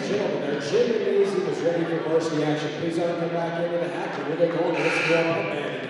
gentlemen, our gym and easy is ready for varsity action. Please all come back into the hack and we'll get going. Let's go up man today.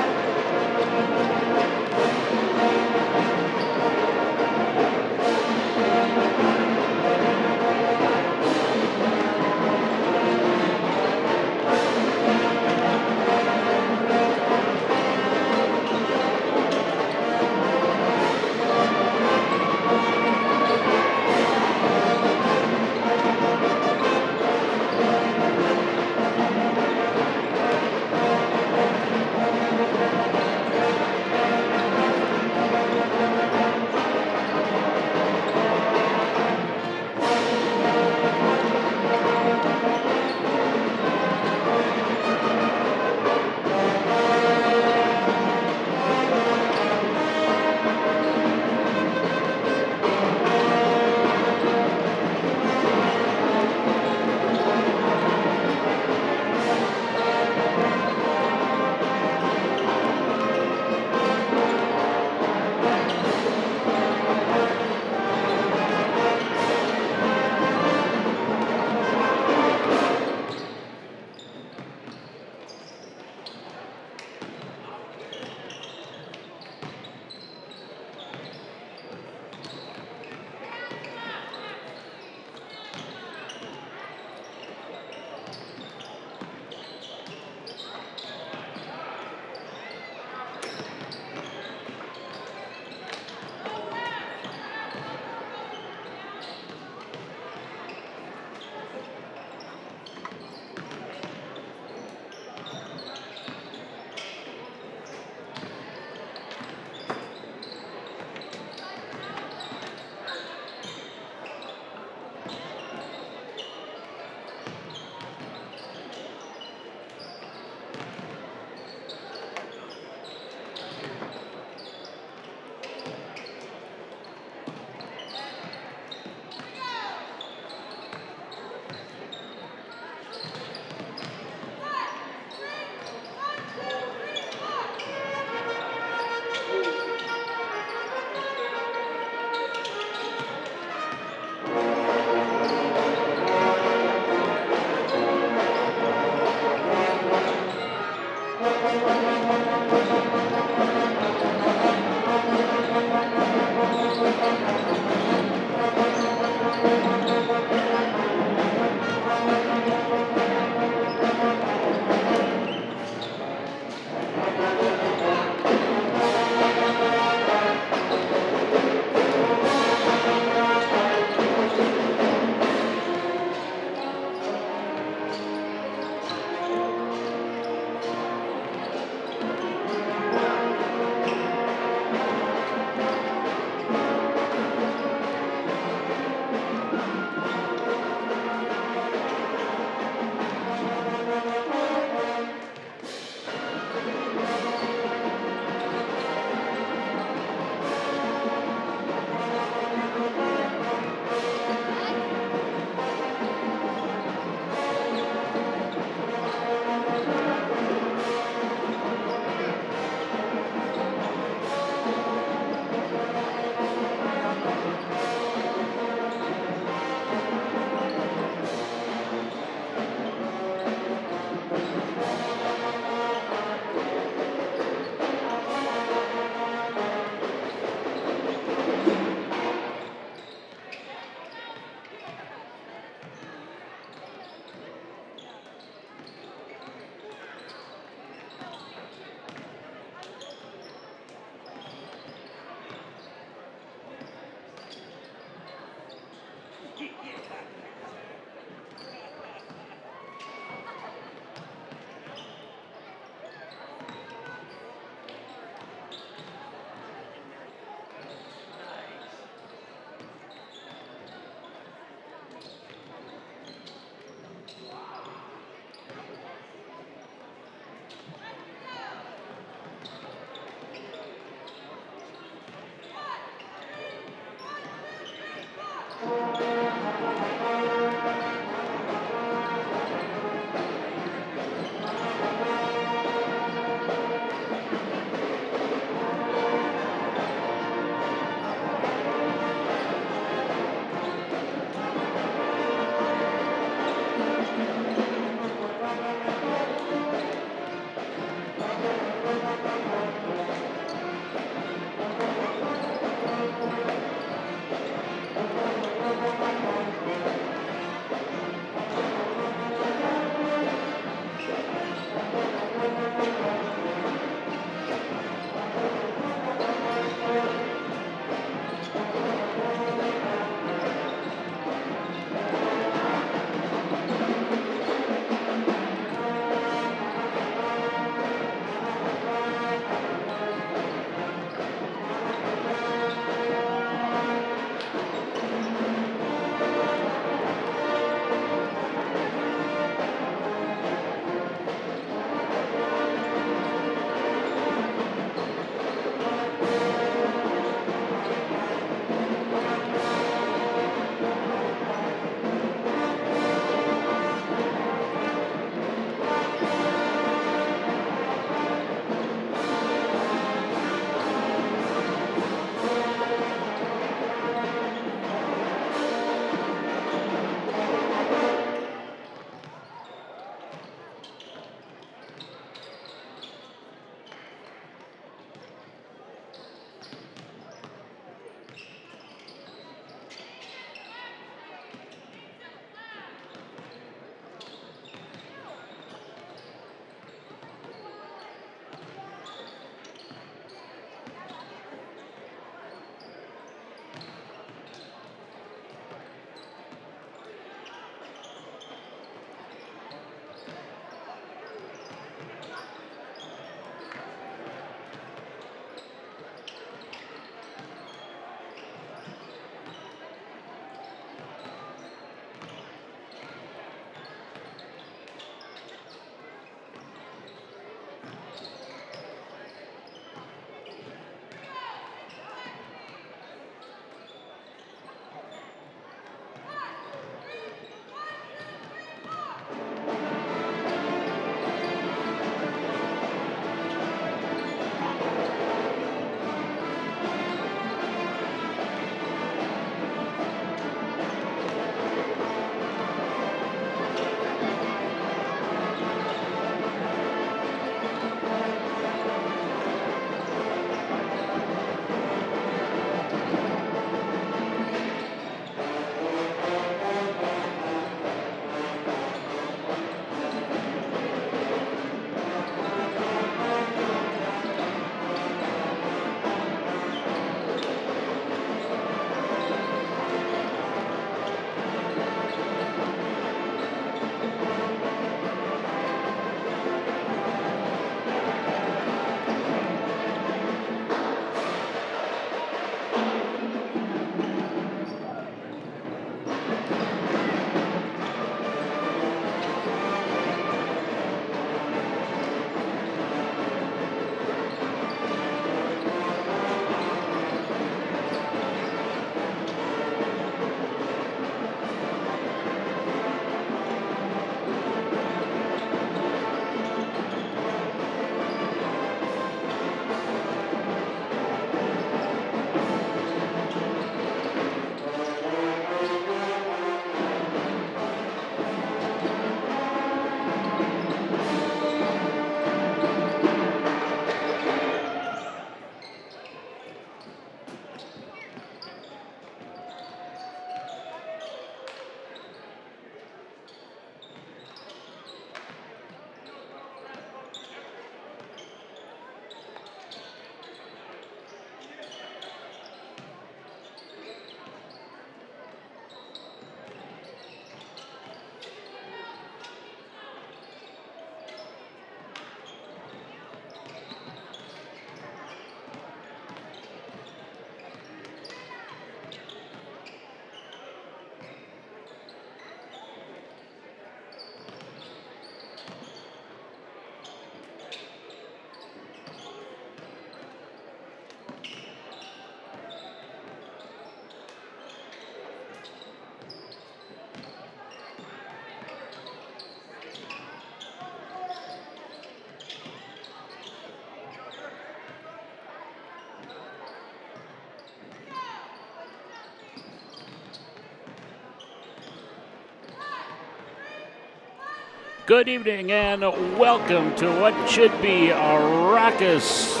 Good evening and welcome to what should be a raucous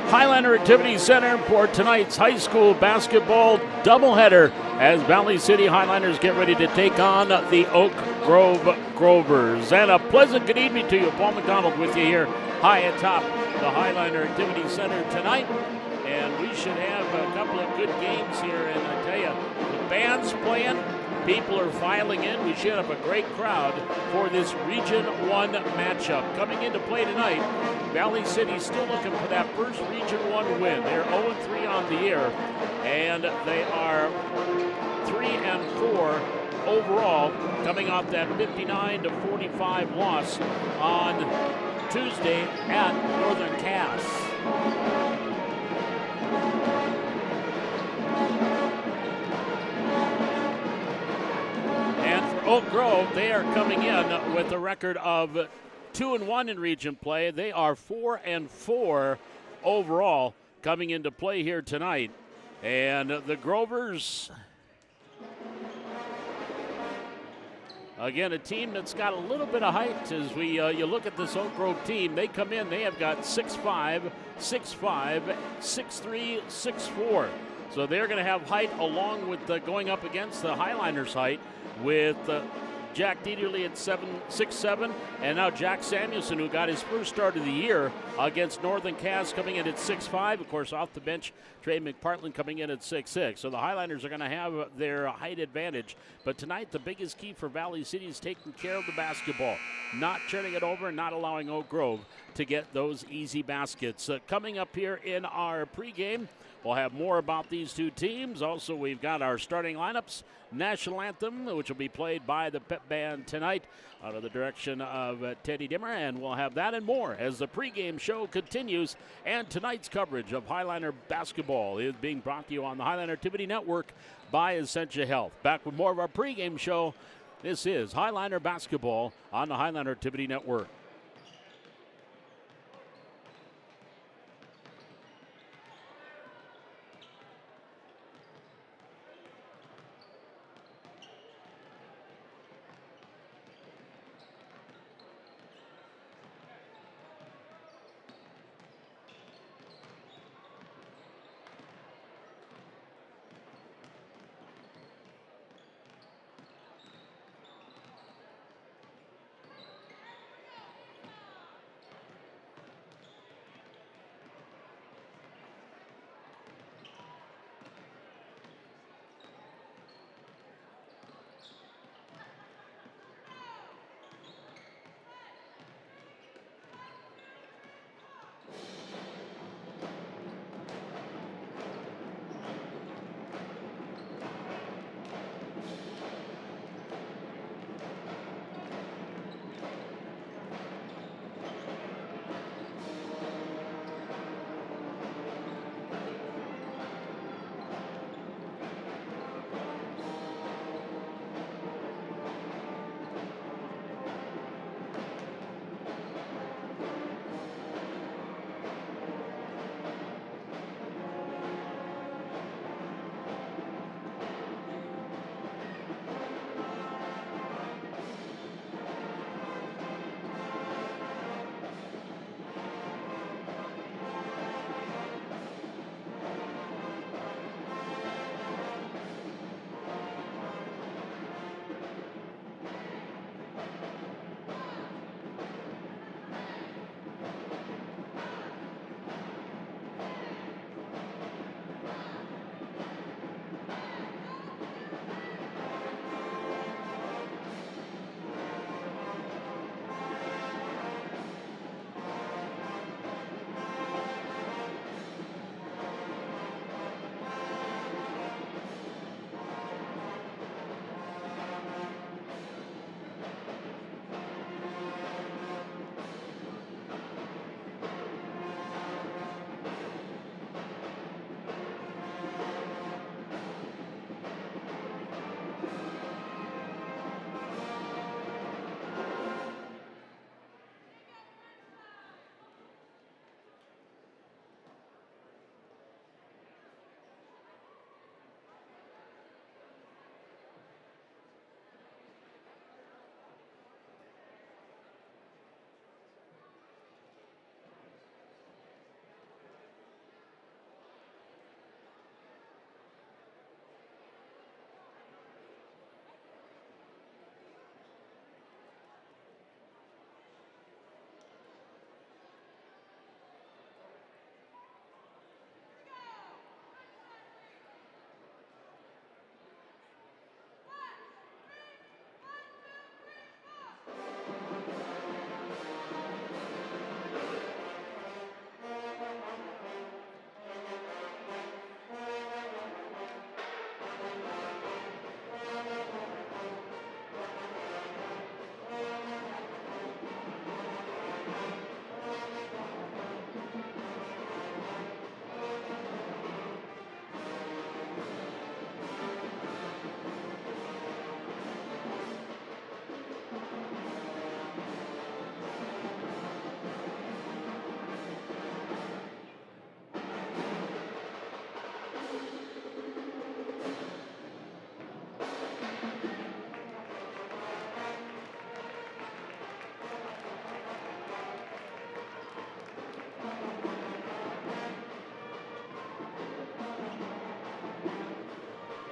Highlander Activity Center for tonight's high school basketball doubleheader as Valley City Highlanders get ready to take on the Oak Grove Grovers. And a pleasant good evening to you. Paul McDonald with you here high atop the Highlander Activity Center tonight. And we should have a couple of good games here. And I tell you, the band's playing. People are filing in. We should have a great crowd for this Region 1 matchup. Coming into play tonight, Valley City still looking for that first Region 1 win. They're 0-3 on the year, and they are 3-4 overall, coming off that 59-45 loss on Tuesday at Northern Cass. Oak Grove, they are coming in with a record of 2-1 in region play. They are 4-4 overall coming into play here tonight. And the Grovers, again, a team that's got a little bit of height as you look at this Oak Grove team. They come in, they have got 6'5", 6'5", 6'3", 6'4". So they're going to have height along with going up against the Highlanders' height, with Jack Dieterle at 6'7", and now Jack Samuelson, who got his first start of the year against Northern Cass, coming in at 6'5". Of course, off the bench, Trey McPartland coming in at 6'6". So the Highlanders are going to have their height advantage. But tonight, the biggest key for Valley City is taking care of the basketball, not turning it over, not allowing Oak Grove to get those easy baskets. Coming up here in our pregame, we'll have more about these two teams. Also, we've got our starting lineups, national anthem, which will be played by the pep band tonight under the direction of Teddy Dimmer, and we'll have that and more as the pregame show continues. And tonight's coverage of Highlander basketball is being brought to you on the Highlander Activity Network by Essentia Health. Back with more of our pregame show. This is Highlander basketball on the Highlander Activity Network.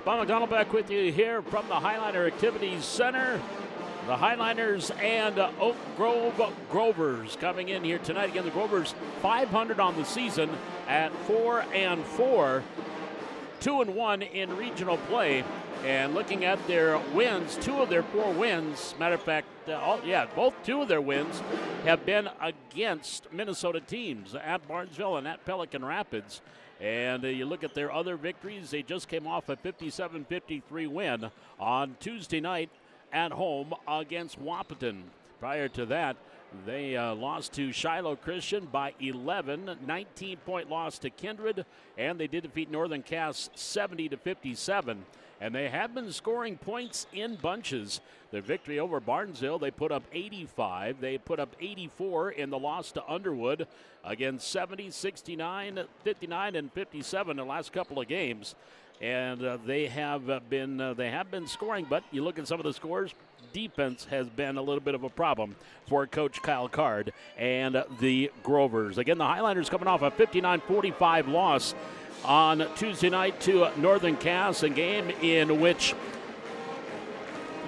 Bob McDonald back with you here from the Highliner Activities Center. The Highliners and Oak Grove Grovers coming in here tonight. Again, the Grovers 500 on the season at 4-4, 2-1 in regional play. And looking at their wins, 2 of their 4 wins, matter of fact, both 2 of their wins have been against Minnesota teams at Barnesville and at Pelican Rapids. And you look at their other victories, they just came off a 57-53 win on Tuesday night at home against Wahpeton. Prior to that, they lost to Shiloh Christian by 11, 19-point loss to Kindred, and they did defeat Northern Cass 70-57. And they have been scoring points in bunches. Their victory over Barnesville, they put up 85. They put up 84 in the loss to Underwood. Again, 70, 69, 59, and 57 the last couple of games. And they have been scoring, but you look at some of the scores, defense has been a little bit of a problem for Coach Kyle Card and the Grovers. Again, the Highliners coming off a 59-45 loss on Tuesday night to Northern Cass, a game in which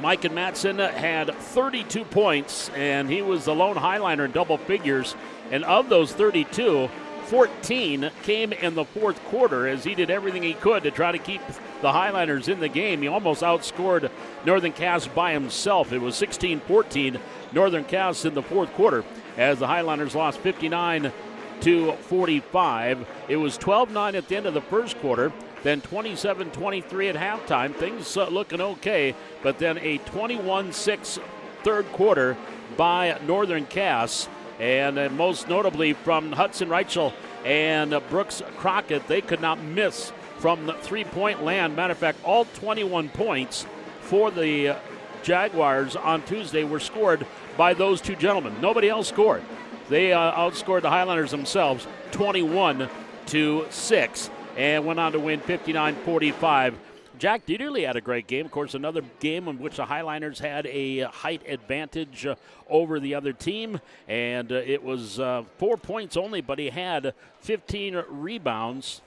Mike and Matson had 32 points, and he was the lone Highliner in double figures. And of those 32, 14 came in the fourth quarter as he did everything he could to try to keep the Highliners in the game. He almost outscored Northern Cass by himself. It was 16-14 Northern Cass in the fourth quarter as the Highliners lost 59-45. It was 12-9 at the end of the first quarter, then 27-23 at halftime. Things looking okay, but then a 21-6 third quarter by Northern Cass. And most notably from Hudson Reichel and Brooks Crockett, they could not miss from the three-point land. Matter of fact, all 21 points for the Jaguars on Tuesday were scored by those two gentlemen. Nobody else scored. They outscored the Highlanders themselves 21-6 and went on to win 59-45. Jack Dieterle had a great game. Of course, another game in which the Highliners had a height advantage over the other team. And it was 4 points only, but he had 15 rebounds.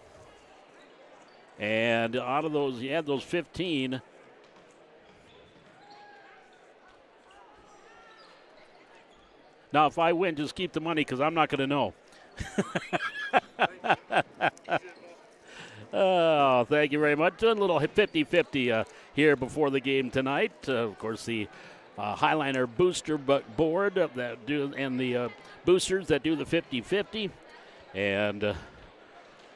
And out of those, he had those 15. Now, if I win, just keep the money because I'm not going to know. Oh, thank you very much. A little 50-50 here before the game tonight. Of course, the Highliner booster board that do, and the boosters that do the 50-50. And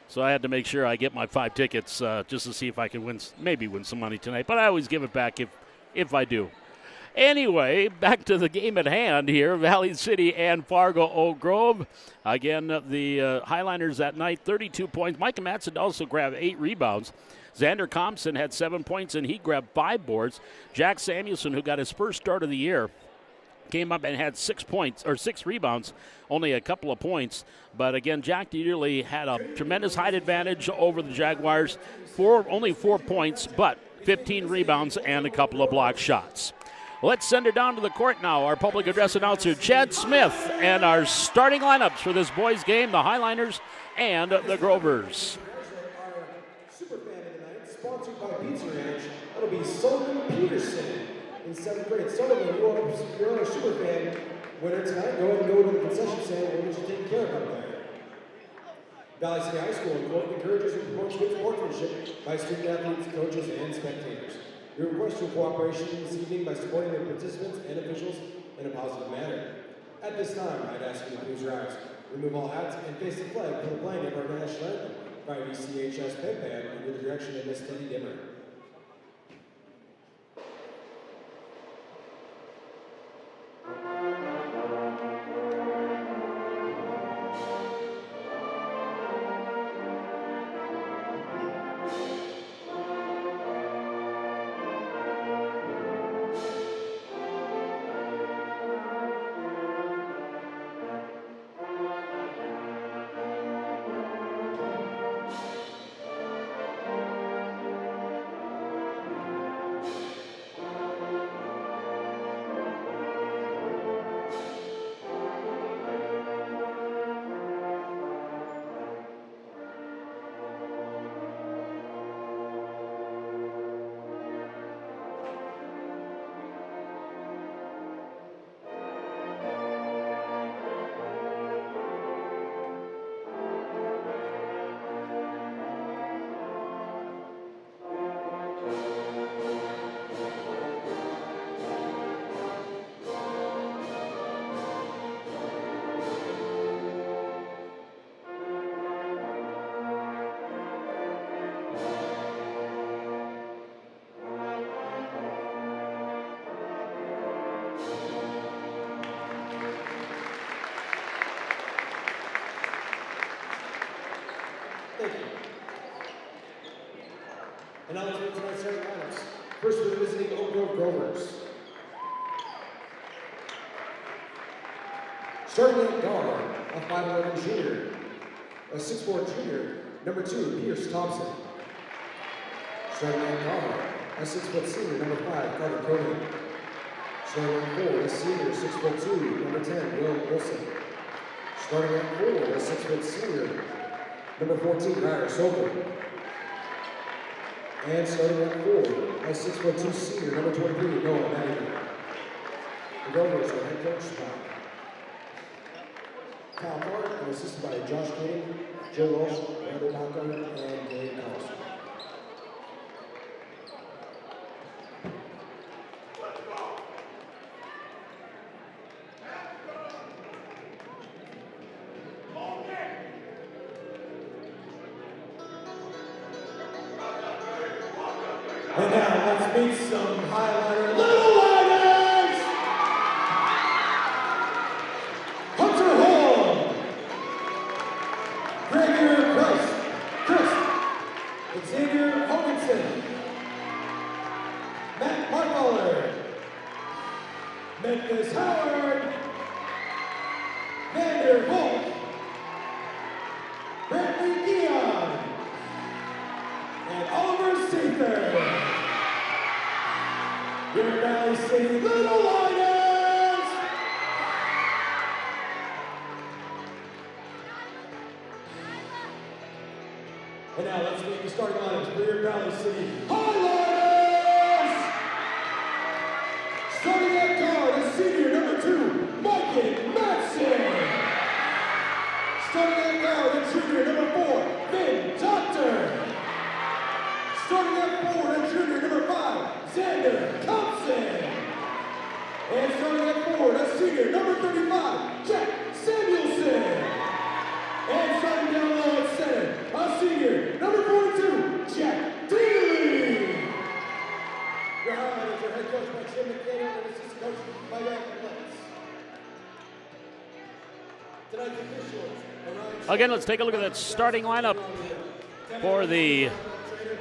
so I had to make sure I get my 5 tickets just to see if I can win some money tonight. But I always give it back if I do. Anyway, back to the game at hand here, Valley City and Fargo Oak Grove. Again, the Highliners that night, 32 points. Micah Matson also grabbed 8 rebounds. Xander Compson had 7 points, and he grabbed 5 boards. Jack Samuelson, who got his first start of the year, came up and had 6 rebounds, only a couple of points. But again, Jack Dieterle had a tremendous height advantage over the Jaguars. Only 4 points, but 15 rebounds and a couple of block shots. Let's send her down to the court now. Our public address announcer, Chad Smith, and our starting lineups for this boys' game, the Highliners and the Grovers. Our super fan of the night, sponsored by Pizza Ranch, that'll be Sullivan Peterson in 7th grade. Sullivan, you're our super fan winner tonight. Go ahead and go to the concession stand. We'll get you taken care of up there. Valley City High School encourages and promotes good sportsmanship by student athletes, coaches, and spectators. We request your cooperation this evening by supporting the participants and officials in a positive manner. At this time, I'd ask you to please rise, remove all hats, and face the flag for the playing of our national anthem by VCHS Pep Band under the direction of Miss Teddy Dimmer. Grovers. Starting at guard, a 5'11 junior, a 6'4 junior, number 2, Pierce Thompson. Starting at guard, a 6' senior, number 5, Carter Koenig. Starting at 4, a senior, 6'2", number 10, Will Wilson. Starting at 4, a 6' senior, number 14, Ryder Soper. And starting at 4, a 6'2" senior, number 23, Noah Madigan. The Grovers are head coached by Kyle Hart and assisted by Josh King, Joe Walsh, Randall Malcolm, and Dave Carlson. And now let's meet some highlighter Little Lighters! Hunter Hall, Gregor Chris, Xavier Hoganson, Matt Markmuller, Memphis Howard, Vander Volk, Bradley Dion, and Oliver Seefer. Your Valley City Little Lighters! And now let's make the starting lineups for your Valley City Highlighters! Starting at guard is senior number 2, Mike Matson. Starting at guard is junior number 4, Vin Doctor. Starting at 4 is junior number 5, Xander Thompson. And starting at 4 is senior number 35, Jack Samuelson. And starting down low at center, a senior number 42, Jack Daly. Your highlighters are head coach by Jim McDaniel and assistant coach by Ryan Lutz. Tonight's officials. Again, let's take a look at that starting lineup for the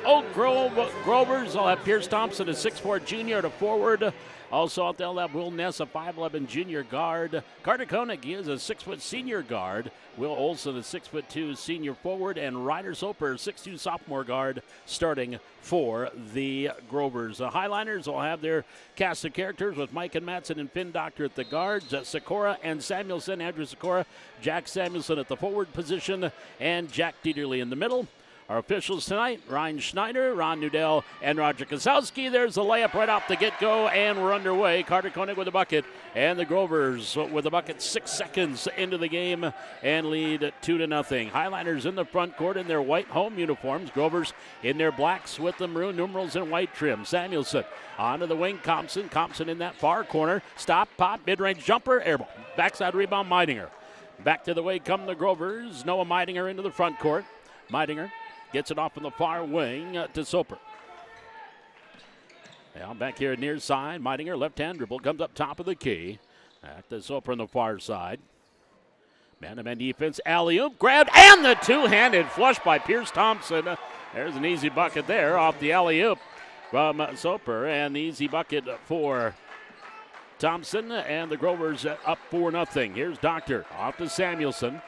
Oak Grove Grovers. I'll have Pierce Thompson, a 6'4 junior, at a forward. Also out there, I'll have Will Ness, a 5'11 junior guard. Carter Koenig, he is a 6' senior guard. Will Olson, a 6'2 senior forward. And Ryder Soper, 6'2 sophomore guard, starting for the Grovers. The Highliners will have their cast of characters with Mike and Matson and Finn Doctor at the guards. Sikora and Samuelson, Andrew Sikora, Jack Samuelson at the forward position, and Jack Dieterle in the middle. Our officials tonight, Ryan Schneider, Ron Nudell, and Roger Kozowski. There's the layup right off the get-go, and we're underway. Carter Koenig with a bucket, and the Grovers with a bucket 6 seconds into the game and lead 2-0. Highliners in the front court in their white home uniforms. Grovers in their blacks with the maroon numerals and white trim. Samuelson onto the wing, Compson in that far corner. Stop, pop, mid-range jumper, airball. Backside rebound, Meidinger. Back to the way come the Grovers. Noah Meidinger into the front court. Meidinger gets it off from the far wing to Soper. Now back here near side. Meidinger, left-hand dribble, comes up top of the key. Back to Soper on the far side. Man-to-man defense, alley-oop, grabbed, and the two-handed flush by Pierce Thompson. There's an easy bucket there off the alley-oop from Soper, and the easy bucket for Thompson, and the Grovers up 4-0. Here's Doctor off to Samuelson.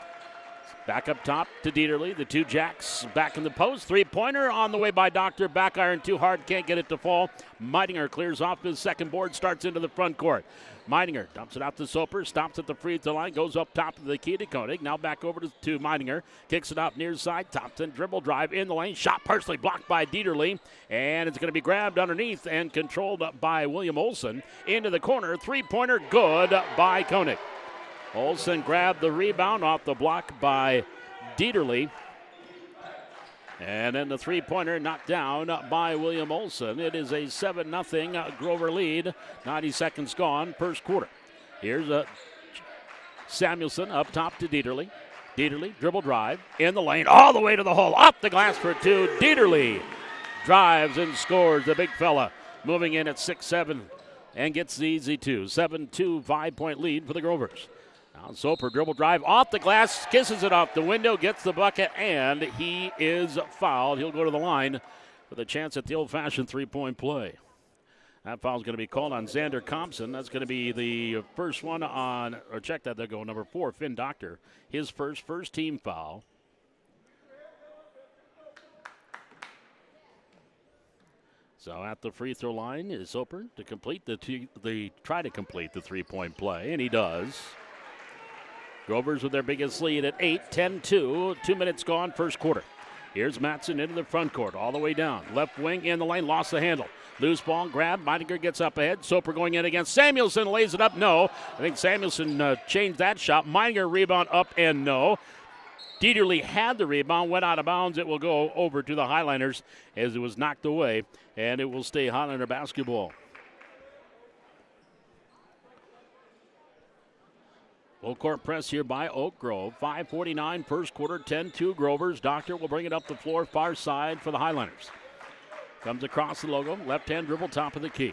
Back up top to Dieterle. The two Jacks back in the post. Three-pointer on the way by Doctor. Back iron too hard. Can't get it to fall. Meidinger clears off his second board. Starts into the front court. Meidinger dumps it out to Soper. Stops at the free throw line. Goes up top of the key to Koenig. Now back over to Meidinger. Kicks it out near side. Thompson dribble drive in the lane. Shot partially blocked by Dieterle. And it's going to be grabbed underneath and controlled by William Olson. Into the corner. Three-pointer good by Koenig. Olson grabbed the rebound off the block by Dieterle. And then the three-pointer knocked down by William Olson. It is a 7-0 Grover lead. 90 seconds gone, first quarter. Here's Samuelson up top to Dieterle. Dieterle, dribble drive, in the lane, all the way to the hole. Off the glass for two. Dieterle drives and scores, the big fella. Moving in at 6-7 and gets the easy two. 7-2, 5-point lead for the Grovers. Now Soper dribble drive off the glass, kisses it off the window, gets the bucket, and he is fouled. He'll go to the line with a chance at the old-fashioned three-point play. That foul's going to be called on Xander Thompson. That's going to be the first one on, or check that, there go number 4, Finn Doctor. His first team foul. So at the free throw line is Soper to complete try to complete the 3-point play, and he does. Grovers with their biggest lead at 8, 10-2. 2 minutes gone, first quarter. Here's Matson into the front court, all the way down. Left wing in the lane, lost the handle. Loose ball, grab. Meidinger gets up ahead. Soper going in against Samuelson, lays it up. No. I think Samuelson changed that shot. Meidinger rebound up and no. Dieterle had the rebound, went out of bounds. It will go over to the Highliners as it was knocked away, and it will stay Highliner basketball. Full court press here by Oak Grove. 5:49 first quarter, 10-2 Grovers. Doctor will bring it up the floor, far side for the Highliners. Comes across the logo, left-hand dribble, top of the key.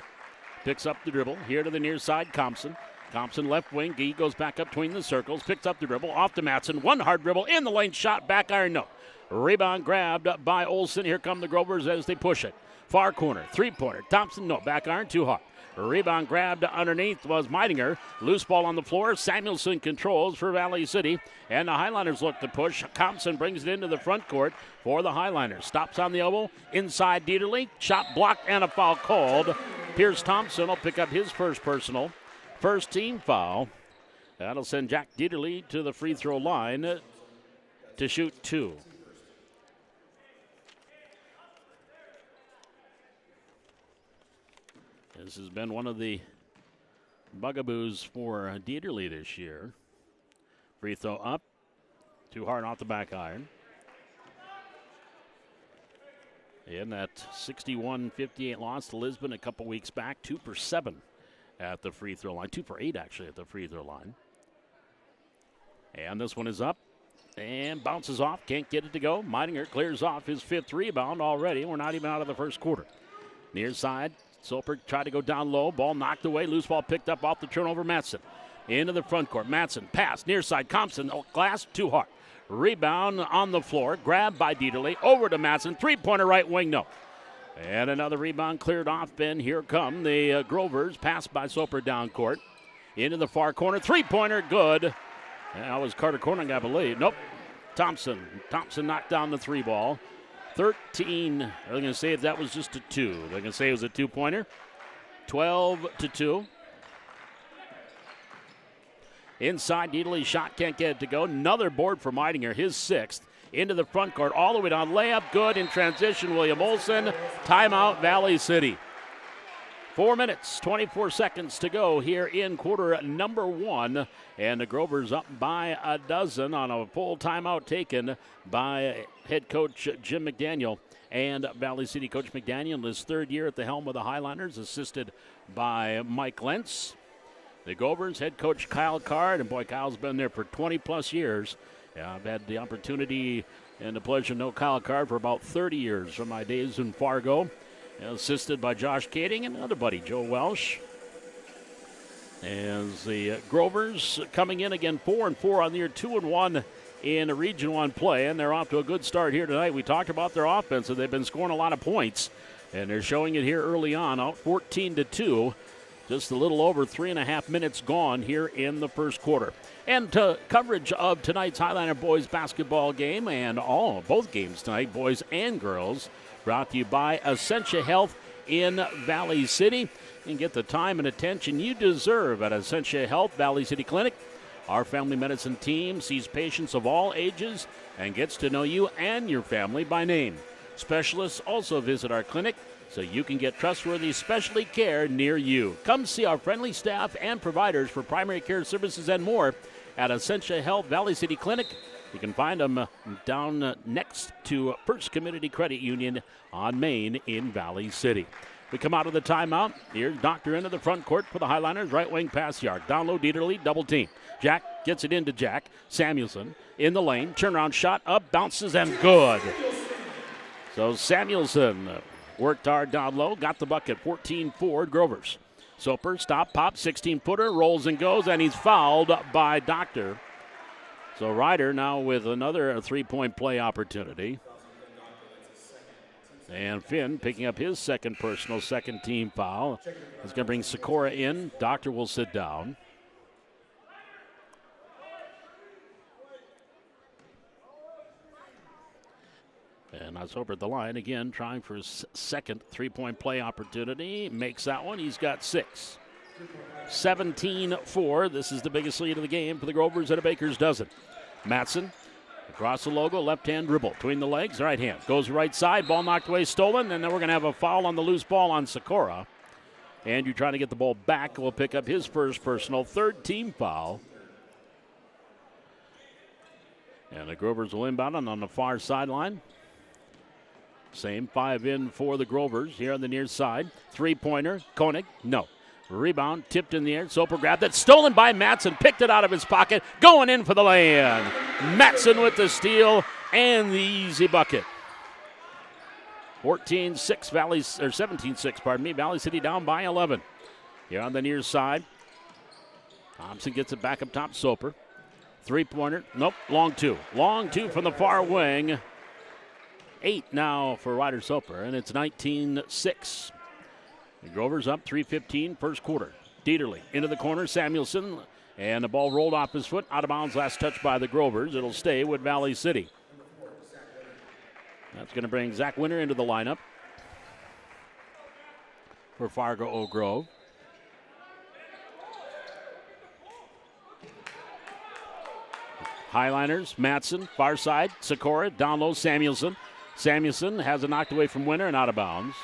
Picks up the dribble, here to the near side, Thompson. Thompson left wing, Gee goes back up between the circles, picks up the dribble, off to Matson. One hard dribble, in the lane, shot, back iron, no. Rebound grabbed by Olsen. Here come the Grovers as they push it. Far corner, three-pointer, Thompson, no, back iron, too hard. Rebound grabbed underneath was Meidinger. Loose ball on the floor. Samuelson controls for Valley City. And the Highliners look to push. Thompson brings it into the front court for the Highliners. Stops on the elbow. Inside Dieterle. Shot blocked and a foul called. Pierce Thompson will pick up his first personal. First team foul. That'll send Jack Dieterle to the free throw line to shoot 2. This has been one of the bugaboos for Dieterle this year. Free throw up. Too hard off the back iron. In that 61-58 loss to Lisbon a couple weeks back, 2 for 7 at the free throw line. 2 for 8 actually at the free throw line. And this one is up and bounces off. Can't get it to go. Meidinger clears off his 5th rebound already. We're not even out of the first quarter. Near side. Soper tried to go down low. Ball knocked away. Loose ball picked up off the turnover. Matson into the front court. Matson pass near side. Thompson glass too hard. Rebound on the floor. Grabbed by Dieterle. Over to Matson. 3-pointer right wing. No. And another rebound cleared off. And here come the Grovers. Passed by Soper down court. Into the far corner. 3-pointer good. That was Carter Corning, I believe. Nope. Thompson. Thompson knocked down the 3 ball. 13, they're going to say that was just a 2. They're going to say it was a 2-pointer. 12-2. Inside, Dieterle shot, can't get it to go. Another board for Meidinger, his 6th. Into the front court, all the way down. Layup, good in transition. William Olsen, timeout, Valley City. 4 minutes, 24 seconds to go here in quarter number 1. And the Grovers up by a dozen on a full timeout taken by head coach Jim McDaniel. And Valley City coach McDaniel in his 3rd year at the helm of the Highliners, assisted by Mike Lentz. The Grovers head coach Kyle Card, and boy, Kyle's been there for 20-plus years. Yeah, I've had the opportunity and the pleasure to know Kyle Card for about 30 years from my days in Fargo. Assisted by Josh Kading and another buddy, Joe Welsh. As the Grovers coming in again 4-4 on the year, 2-1 in Region 1 play, and they're off to a good start here tonight. We talked about their offense, and they've been scoring a lot of points, and they're showing it here early on, out 14-2. Just a little over 3.5 minutes gone here in the first quarter. And coverage of tonight's Highliner boys basketball game and both games tonight, boys and girls, brought to you by Essentia Health in Valley City. You can get the time and attention you deserve at Essentia Health Valley City Clinic. Our family medicine team sees patients of all ages and gets to know you and your family by name. Specialists also visit our clinic so you can get trustworthy specialty care near you. Come see our friendly staff and providers for primary care services and more at Essentia Health Valley City Clinic. You can find them down next to First Community Credit Union on Main in Valley City. We come out of the timeout. Here's Doctor into the front court for the Highliners. Right wing pass yard. Down low, Dieterle, double team. Jack gets it into Jack. Samuelson in the lane. Turnaround shot up, bounces, and good. So Samuelson worked hard down low. Got the bucket, 14-4 Grovers. Soper, stop, pop, 16-footer, rolls and goes, and he's fouled by Doctor. So Ryder now with another 3-point play opportunity. And Finn picking up his second personal, second team foul. He's going to bring Sikora in. Doctor will sit down. And Soper at the line again, trying for his second three-point play opportunity. Makes that one. He's got 6. 17-4. This is the biggest lead of the game for the Grovers at a baker's dozen. Matson across the logo, left-hand dribble. Between the legs, right hand. Goes right side, ball knocked away, stolen, and then we're going to have a foul on the loose ball on Sikora. Andrew trying to get the ball back will pick up his first personal, third team foul. And the Grovers will inbound on the far sideline. Same 5 in for the Grovers here on the near side. Three-pointer, Koenig, no. Rebound, tipped in the air. Soper grabbed it, stolen by Matson, picked it out of his pocket, going in for the lay-in. Matson with the steal and the easy bucket. 14-6 Valleys, or 17-6, pardon me. Valley City down by 11. Here on the near side. Thompson gets it back up top, Soper. Three-pointer, nope, long two. Long two from the far wing. 8 now for Ryder Soper, and it's 19-6. The Grovers up 3:15 first quarter. Dieterle into the corner, Samuelson, and the ball rolled off his foot, out of bounds, last touch by the Grovers. It'll stay with Valley City. That's going to bring Zach Winter into the lineup for Fargo Oak Grove. Highliners, Matson, far side, Sikora, down low, Samuelson. Samuelson has it knocked away from Winter and out of bounds.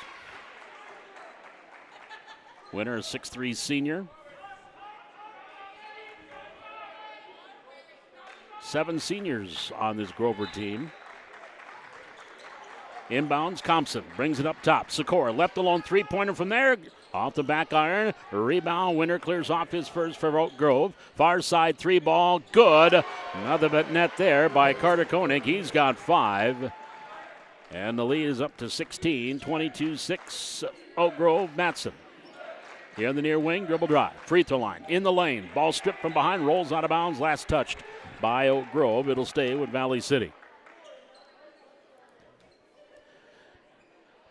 Winter, a 6'3" senior. 7 seniors on this Grover team. Inbounds, Thompson brings it up top. Sikora left alone, three-pointer from there. Off the back iron. Rebound. Winter clears off his first for Oak Grove. Far side 3-ball. Good. Another but net there by Carter Koenig. He's got 5. And the lead is up to 16. 22-6 Oak Grove. Matson. Here in the near wing, dribble drive. Free throw line. In the lane. Ball stripped from behind. Rolls out of bounds. Last touched by Oak Grove. It'll stay with Valley City.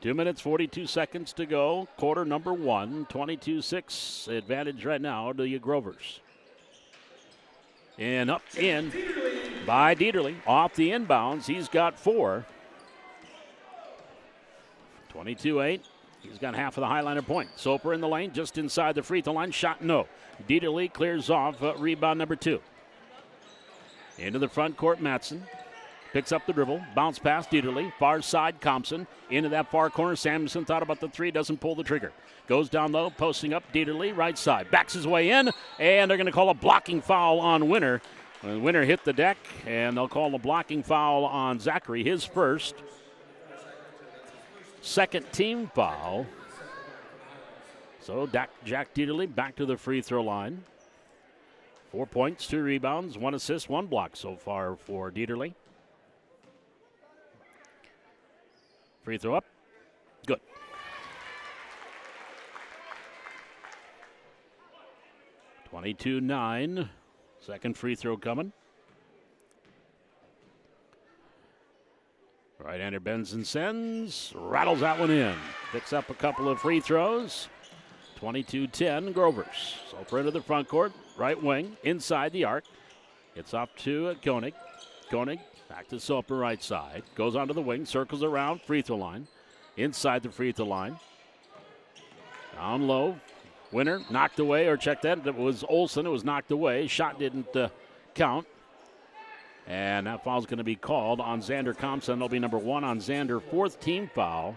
2 minutes, 42 seconds to go. Quarter number 1. 22-6 advantage right now to the Grovers. And up in by Dieterle. Off the inbounds. He's got 4. 22-8. He's got half of the Highliner point. Soper in the lane, just inside the free throw line. Shot no. Dieterle clears off. Rebound number 2. Into the front court, Matson. Picks up the dribble. Bounce pass, Dieterle. Far side, Thompson. Into that far corner. Samuelson thought about the 3. Doesn't pull the trigger. Goes down low, posting up Dieterle. Right side. Backs his way in. And they're going to call a blocking foul on Winter. Winter hit the deck. And they'll call a blocking foul on Zachary. His first. Second team foul. So Jack Dieterle back to the free throw line. 4 points, 2 rebounds, 1 assist, 1 block so far for Dieterle. Free throw up. Good. (22-9). Second free throw coming. Right-hander bends and sends. Rattles that one in. Picks up a couple of free throws. 22-10 Grovers. Soper into the front court. Right wing. Inside the arc. Gets off to Koenig. Koenig back to Soper right side. Goes onto the wing. Circles around. Free throw line. Inside the free throw line. Down low. Winner knocked away, or check that. It was Olsen. It was knocked away. Shot didn't count. And that foul's going to be called on Xander Thompson. That'll be number 1 on Xander. 4th team foul.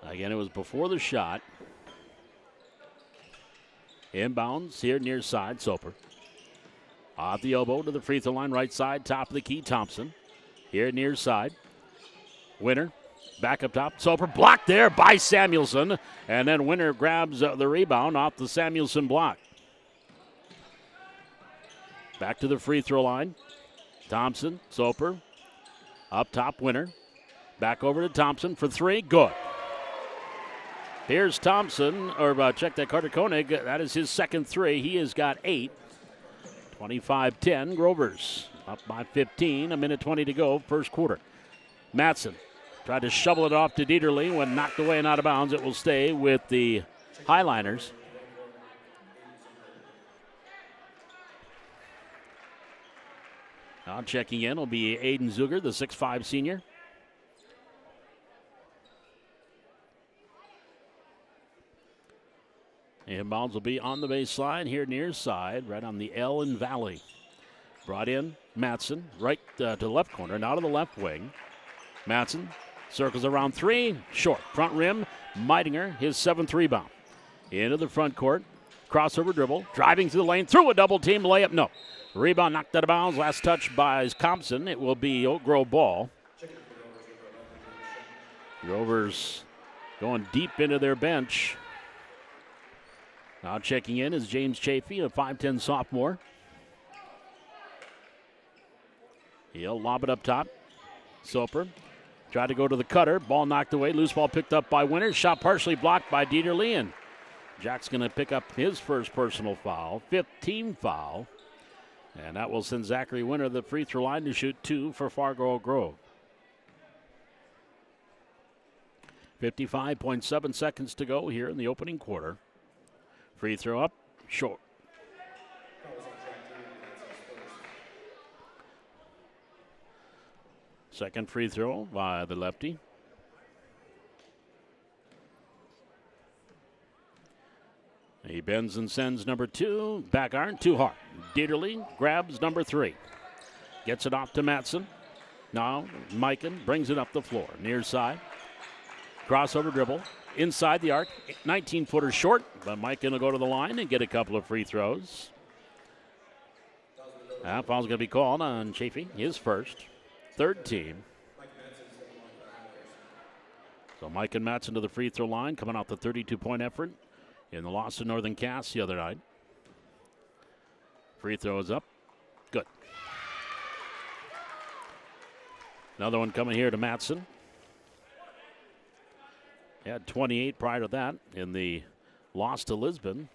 Again, it was before the shot. Inbounds here near side, Soper. Off the elbow to the free throw line, right side, top of the key, Thompson. Here near side. Winner, back up top. Soper blocked there by Samuelson. And then Winner grabs the rebound off the Samuelson block. Back to the free throw line. Thompson, Soper. Up top, Winner. Back over to Thompson for 3. Good. Here's Thompson, or check that, Carter Koenig. That is his second 3. He has got 8. 25-10, Grovers. Up by 15, a minute 20 to go, first quarter. Matson tried to shovel it off to Dieterle. When knocked away and out of bounds, it will stay with the Highliners. Now checking in will be Aiden Zuger, the 6'5 senior. Inbounds will be on the baseline here near side, right on the L in Valley. Brought in Matson, right to the left corner, now to the left wing. Matson circles around three, short, front rim. Meidinger, his 7th rebound. Into the front court, crossover dribble, driving through the lane, through a double team layup, no. Rebound knocked out of bounds, last touch by Compson. It will be Oak Grove ball. Rovers going deep into their bench. Now checking in is James Chafee, a 5'10 sophomore. He'll lob it up top. Soper tried to go to the cutter. Ball knocked away. Loose ball picked up by Winters. Shot partially blocked by Dieterle. And Jack's going to pick up his first personal foul, 5th team foul. And that will send Zachary Winter the free throw line to shoot 2 for Fargo Grove. 55.7 seconds to go here in the opening quarter. Free throw up, short. Second free throw by the lefty. He bends and sends number 2. Back iron, too hard. Dieterle grabs number 3. Gets it off to Matson. Now Mikan brings it up the floor. Near side. Crossover dribble. Inside the arc. 19-footer short. But Mikan will go to the line and get a couple of free throws. Foul's going to be called on Chafee. His first. 3rd team. So Mike and Matson to the free throw line, coming off the 32-point effort in the loss to Northern Cass the other night. Free throw is up. Good. Another one coming here to Matson. He had 28 prior to that in the loss to Lisbon.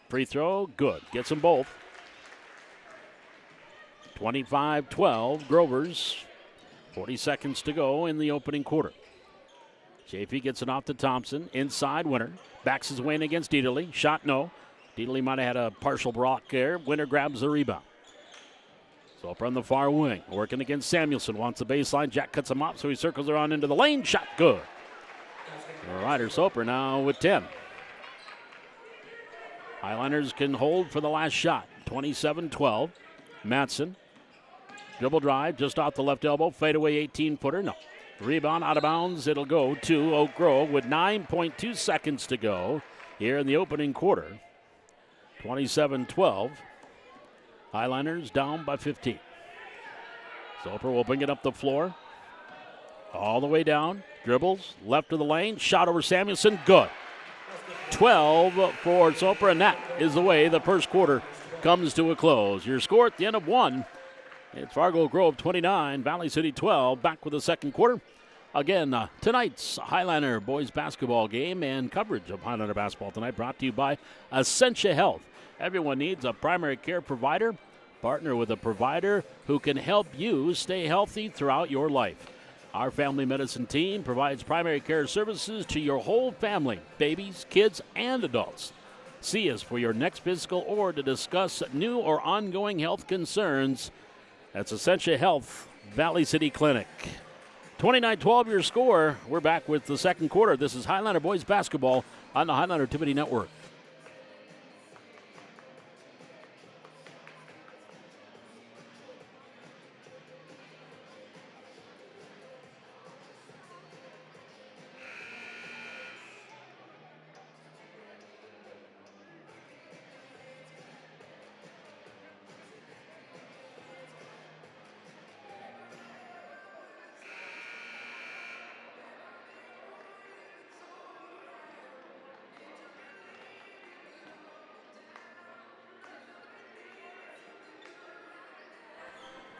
Free throw, good. Gets them both. 25-12, Grovers. 40 seconds to go in the opening quarter. Chafee gets it off to Thompson. Inside, Winter. Backs his way in against Dieterle. Shot, no. Dieterle might have had a partial block there. Winter grabs the rebound. Soper on the far wing. Working against Samuelson. Wants the baseline. Jack cuts him off, so he circles around into the lane. Shot, good. Ryder Soper now with 10. Highliners can hold for the last shot. 27-12. Matson. Dribble drive just off the left elbow. Fadeaway 18-footer. No. Rebound out of bounds. It'll go to Oak Grove with 9.2 seconds to go here in the opening quarter. 27-12. Highliners down by 15. Soper will bring it up the floor. All the way down. Dribbles. Left of the lane. Shot over Samuelson. Good. 12 for Soper, and that is the way the first quarter comes to a close. Your score at the end of 1. It's Fargo Grove 29, Valley City 12. Back with the second quarter. Again, tonight's Highliner boys basketball game and coverage of Highliner basketball tonight brought to you by Essentia Health. Everyone needs a primary care provider. Partner with a provider who can help you stay healthy throughout your life. Our family medicine team provides primary care services to your whole family, babies, kids, and adults. See us for your next physical or to discuss new or ongoing health concerns. That's Essentia Health, Valley City Clinic. 29-12 your score. We're back with the second quarter. This is Highliner boys basketball on the Highliner Activity Network.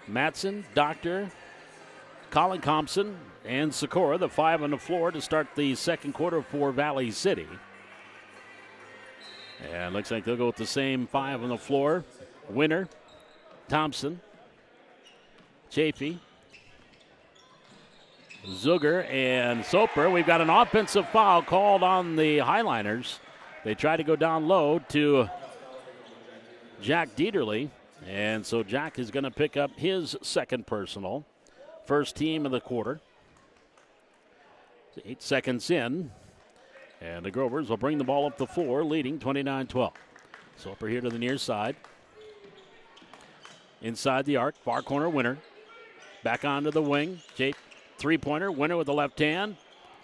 Matson, Doctor, Colin Compson, and Sikora, the 5 on the floor to start the second quarter for Valley City. And looks like they'll go with the same 5 on the floor. Winter, Thompson, Chafee, Zuger, and Soper. We've got an offensive foul called on the Highliners. They try to go down low to Jack Dieterle, and so Jack is going to pick up his second personal. First team of the quarter. 8 seconds in, and the Grovers will bring the ball up the floor, leading 29-12. Soper here to the near side. Inside the arc, far corner Winter. Back onto the wing. Jake, three-pointer, Winter with the left hand.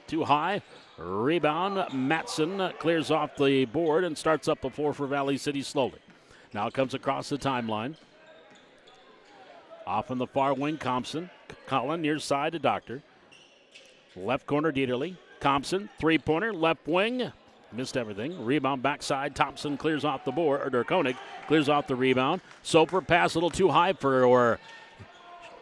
Too high. Rebound. Matson clears off the board and starts up the floor for Valley City slowly. Now it comes across the timeline. Off on the far wing, Thompson. Collin near side to Doctor. Left corner, Dieterle. Thompson, three-pointer, left wing. Missed everything. Rebound backside. Thompson clears off the board. Or Koenig clears off the rebound. Soper pass a little too high for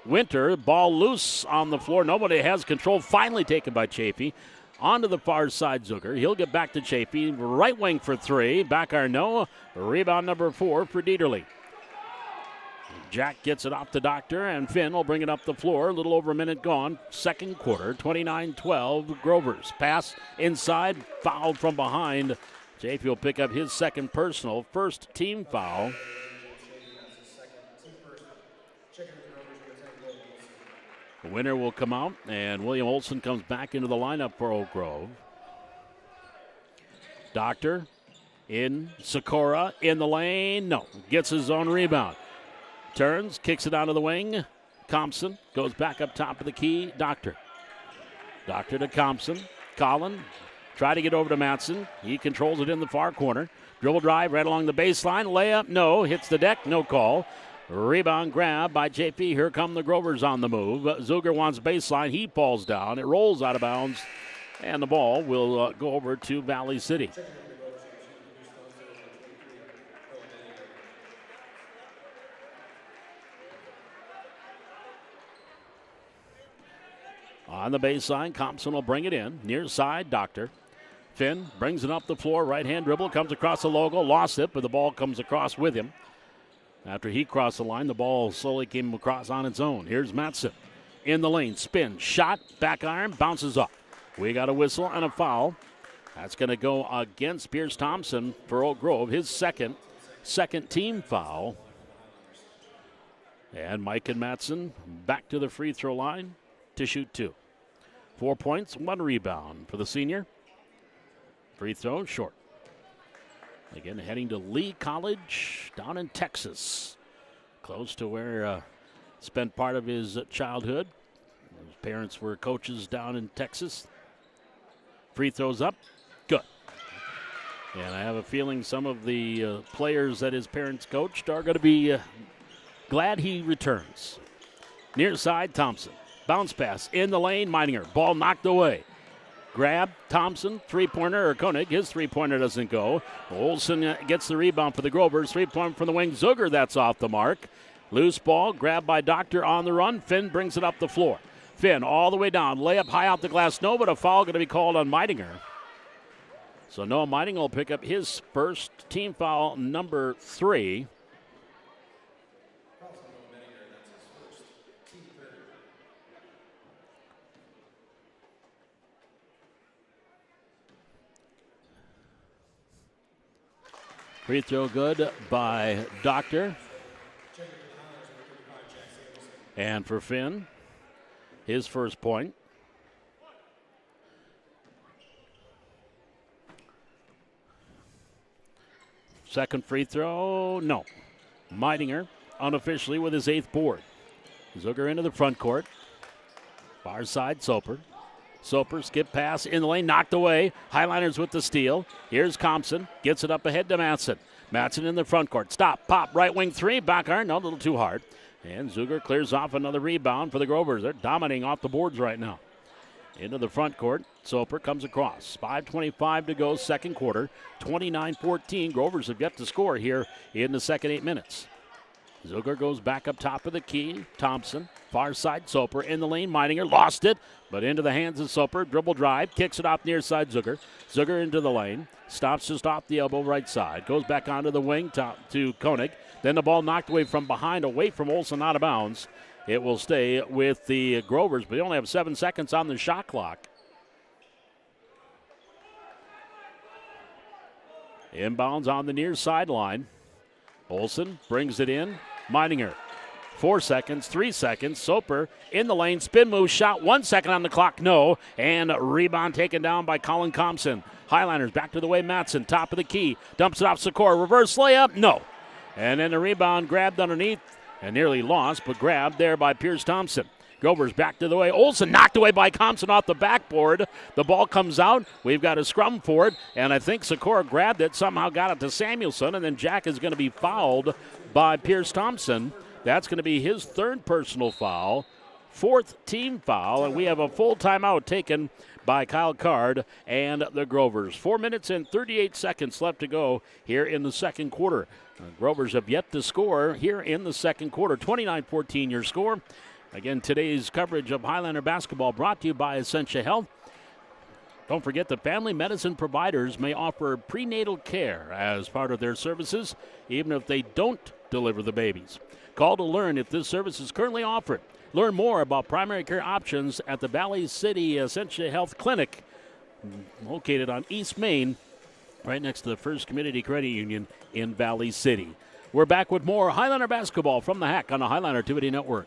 Winter. Ball loose on the floor. Nobody has control. Finally taken by Chafee. Onto the far side, Zuger. He'll get back to Chafee. Right wing for three. Back Arnaud. Rebound number 4 for Dieterle. Jack gets it off the Doctor, and Finn will bring it up the floor. A little over a minute gone. Second quarter, 29-12, Grovers. Pass inside, fouled from behind. Chafee will pick up his second personal, first team foul. The winner will come out, and William Olson comes back into the lineup for Oak Grove. Doctor in, Sikora in the lane. No, gets his own rebound. Turns, kicks it out of the wing. Thompson goes back up top of the key. Doctor to Thompson. Collin try to get over to Matson. He controls it in the far corner. Dribble drive right along the baseline. Layup, no. Hits the deck, no call. Rebound grab by Chafee. Here come the Grovers on the move. Zuger wants baseline. He falls down. It rolls out of bounds. And the ball will go over to Valley City. On the baseline, Thompson will bring it in. Near side, Doctor. Finn brings it up the floor. Right-hand dribble, comes across the logo. Lost it, but the ball comes across with him. After he crossed the line, the ball slowly came across on its own. Here's Matson in the lane. Spin, shot, back iron, bounces off. We got a whistle and a foul. That's going to go against Pierce Thompson for Oak Grove. His second team foul. And Mike and Matson back to the free throw line to shoot 2. 4 points, 1 rebound for the senior. Free throw short. Again, heading to Lee College down in Texas. Close to where spent part of his childhood. His parents were coaches down in Texas. Free throws up. Good. And I have a feeling some of the players that his parents coached are going to be glad he returns. Near side, Thompson. Bounce pass in the lane, Meininger. Ball knocked away. Grab, Thompson, three-pointer, or Koenig. His three-pointer doesn't go. Olson gets the rebound for the Grovers. Three-point from the wing. Zuger, that's off the mark. Loose ball, grabbed by Doctor on the run. Finn brings it up the floor. Finn all the way down. Layup high out the glass. No, but a foul going to be called on Meininger. So Noah Meininger will pick up his first team foul, number 3. Free throw good by Doctor. And for Finn, his first point. Second free throw, no. Meininger unofficially with his 8th board. Zuger into the front court. Far side, Soper. Soper, skip pass in the lane, knocked away. Highliners with the steal. Here's Thompson, gets it up ahead to Matson. Matson in the front court. Stop, pop, right wing 3, back iron, no, a little too hard. And Zuger clears off another rebound for the Grovers. They're dominating off the boards right now. Into the front court, Soper comes across. 5:25 to go, second quarter. 29-14. Grovers have yet to score here in the second 8 minutes. Zuger goes back up top of the key. Thompson, far side, Soper in the lane. Meininger lost it, but into the hands of Soper. Dribble drive, kicks it off near side Zuger. Zuger into the lane. Stops just off the elbow right side. Goes back onto the wing to Koenig. Then the ball knocked away from behind, away from Olson, out of bounds. It will stay with the Grovers, but they only have 7 seconds on the shot clock. Inbounds on the near sideline. Olsen brings it in. Meininger. 4 seconds, 3 seconds. Soper in the lane. Spin move shot. 1 second on the clock. No. And rebound taken down by Colin Thompson. Highliners back to the way. Matson, top of the key. Dumps it off Sikora. Reverse layup. No. And then the rebound grabbed underneath and nearly lost, but grabbed there by Pierce Thompson. Grovers back to the way. Olsen knocked away by Thompson off the backboard. The ball comes out. We've got a scrum for it, and I think Sikora grabbed it, somehow got it to Samuelson, and then Jack is going to be fouled by Pierce Thompson. That's going to be his 3rd personal foul, 4th team foul, and we have a full timeout taken by Kyle Card and the Grovers. 4 minutes and 38 seconds left to go here in the second quarter. Grovers have yet to score here in the second quarter. 29-14 your score. Again, today's coverage of Highlander basketball brought to you by Essentia Health. Don't forget that family medicine providers may offer prenatal care as part of their services, even if they don't deliver the babies. Call to learn if this service is currently offered. Learn more about primary care options at the Valley City Essentia Health Clinic, located on East Main, right next to the First Community Credit Union in Valley City. We're back with more Highlander basketball from the Hack on the Highlander Activity Network.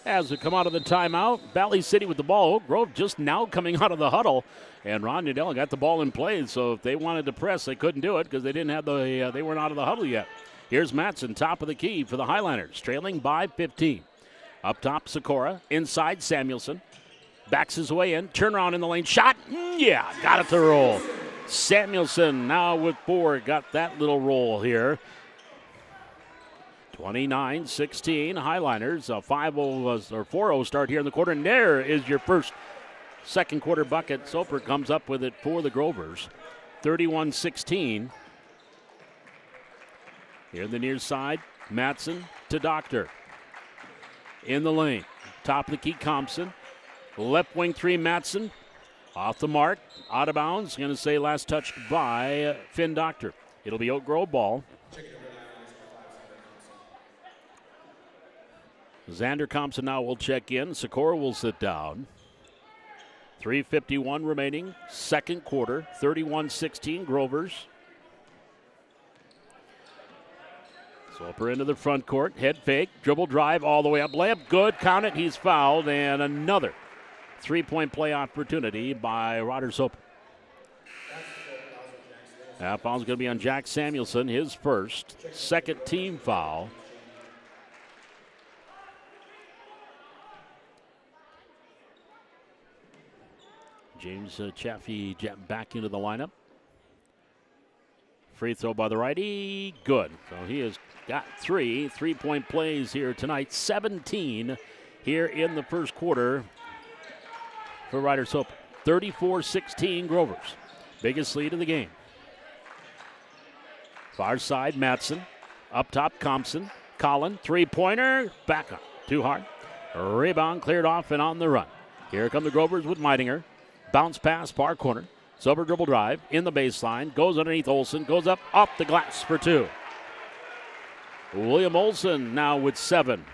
As we come out of the timeout, Valley City with the ball. Oak Grove just now coming out of the huddle, and Ron Udell got the ball in play. So if they wanted to press, they couldn't do it because they didn't have they weren't out of the huddle yet. Here's Matson, top of the key for the Highliners, trailing by 15. Up top, Sikora, inside Samuelson, backs his way in, turnaround in the lane, shot, yeah, got it to roll. Samuelson now with 4, got that little roll here. 29-16, Highliners, a 5-0 or 4-0 start here in the quarter, and there is your first second quarter bucket. Soper comes up with it for the Grovers. 31-16. Here in the near side, Matson to Doctor. In the lane, top of the key, Thompson. Left wing 3, Matson. Off the mark, out of bounds. Going to say last touched by Finn Doctor. It'll be Oak Grove ball. Xander Thompson now will check in. Sikora will sit down. 3:51 remaining, second quarter. 31-16 Grovers. Soper into the front court. Head fake, dribble drive all the way up. Layup good, count it, he's fouled. And another three-point play opportunity by Ryder Soper. That foul's going to be on Jack Samuelson, his first, second team foul. James Chaffee back into the lineup. Free throw by the righty, good. So he has got 3 three-point plays here tonight, 17 here in the first quarter for Ryder Soper. 34-16 Grovers, biggest lead of the game. Far side, Matson. Up top, Thompson. Collin, three-pointer, back up, too hard. Rebound cleared off and on the run. Here come the Grovers with Meininger. Bounce pass, far corner. Soper dribble drive in the baseline. Goes underneath Olsen. Goes up off the glass for 2. William Olsen now with 7.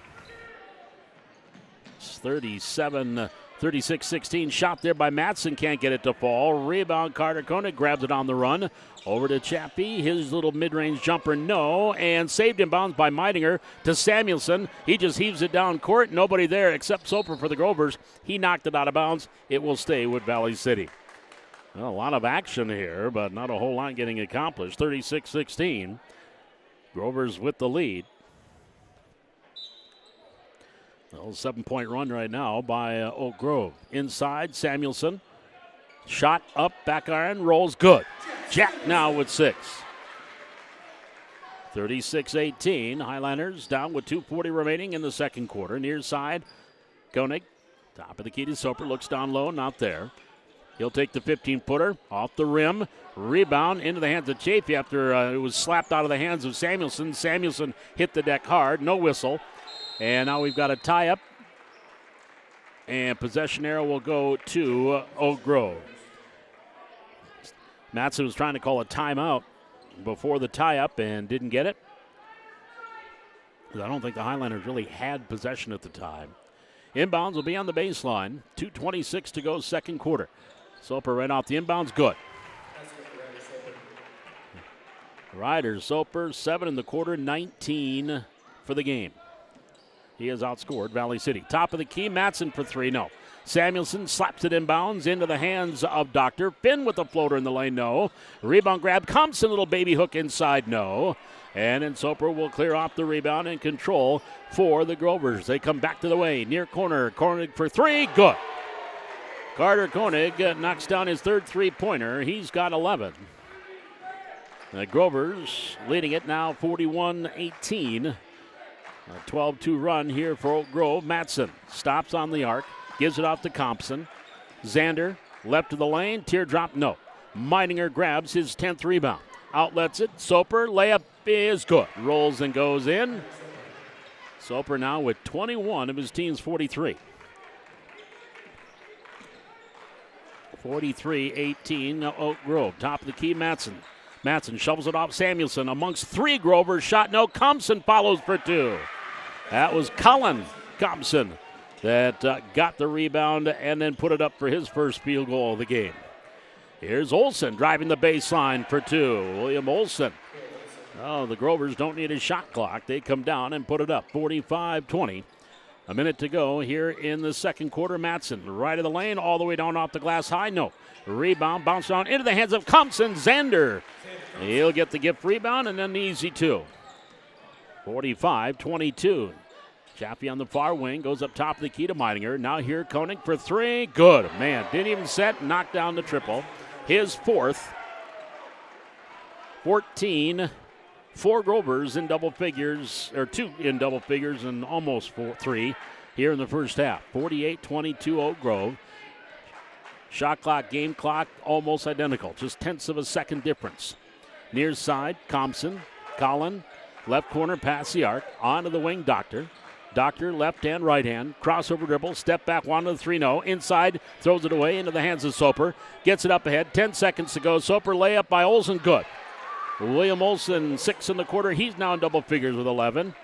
It's 36-16. Shot there by Matson. Can't get it to fall. Rebound, Carter Koenig grabs it on the run. Over to Chappie. His little mid-range jumper, no. And saved in bounds by Meininger to Samuelson. He just heaves it down court. Nobody there except Soper for the Grovers. He knocked it out of bounds. It will stay with Valley City. Well, a lot of action here, but not a whole lot getting accomplished. 36-16. Grovers with the lead. Well, 7-point run right now by Oak Grove. Inside, Samuelson. Shot up, back iron, rolls good. Jack now with 6. 36-18. Highliners down with 2:40 remaining in the second quarter. Near side, Koenig, top of the key to Soper, looks down low, not there. He'll take the 15-footer off the rim. Rebound into the hands of Chafee after it was slapped out of the hands of Samuelson. Samuelson hit the deck hard, no whistle. And now we've got a tie-up. And possession arrow will go to Oak Grove. Matson was trying to call a timeout before the tie-up and didn't get it. I don't think the Highlanders really had possession at the time. Inbounds will be on the baseline. 2:26 to go, second quarter. Soper right off the inbounds, good. Ryder Soper, 7 in the quarter, 19 for the game. He has outscored Valley City. Top of the key, Matson for 3, no. Samuelson slaps it inbounds into the hands of Doctor. Finn with the floater in the lane, no. Rebound grab, Compson, little baby hook inside, no. And then Soper will clear off the rebound and control for the Grovers. They come back to the way, near corner. Koenig for 3, good. Carter Koenig knocks down his third three-pointer. He's got 11. The Grovers leading it now 41-18. A 12-2 run here for Oak Grove. Matson stops on the arc, gives it off to Compson. Zander left of the lane, teardrop, no. Meininger grabs his 10th rebound. Outlets it, Soper, layup is good. Rolls and goes in. Soper now with 21 of his team's 43. 43-18, Oak Grove. Top of the key, Matson. Matson shovels it off Samuelson amongst 3 Grovers. Shot no. Compson follows for 2. That was Cullen Compson that got the rebound and then put it up for his first field goal of the game. Here's Olsen driving the baseline for 2. William Olsen. Oh, the Grovers don't need a shot clock. They come down and put it up. 45-20. A minute to go here in the second quarter. Matson, right of the lane, all the way down off the glass high. No. Rebound, bounce down into the hands of Compson. Zander. He'll get the gift rebound and then the easy 2. 45-22. Chaffee on the far wing, goes up top of the key to Meininger. Now here, Koenig for 3. Good. Man, didn't even set, knocked down the triple. His 4th. 14. 4 Grovers in double figures, or 2 in double figures and almost 3 here in the first half. 48-22 Oak Grove. Shot clock, game clock, almost identical. Just tenths of a second difference. Near side, Compson, Collin, left corner, past the arc, onto the wing, Doctor. Doctor, left hand, right hand, crossover dribble, step back, 1 to the 3-0. Inside, throws it away into the hands of Soper. Gets it up ahead, 10 seconds to go. Soper layup by Olsen, good. William Olsen, 6 in the quarter. He's now in double figures with 11.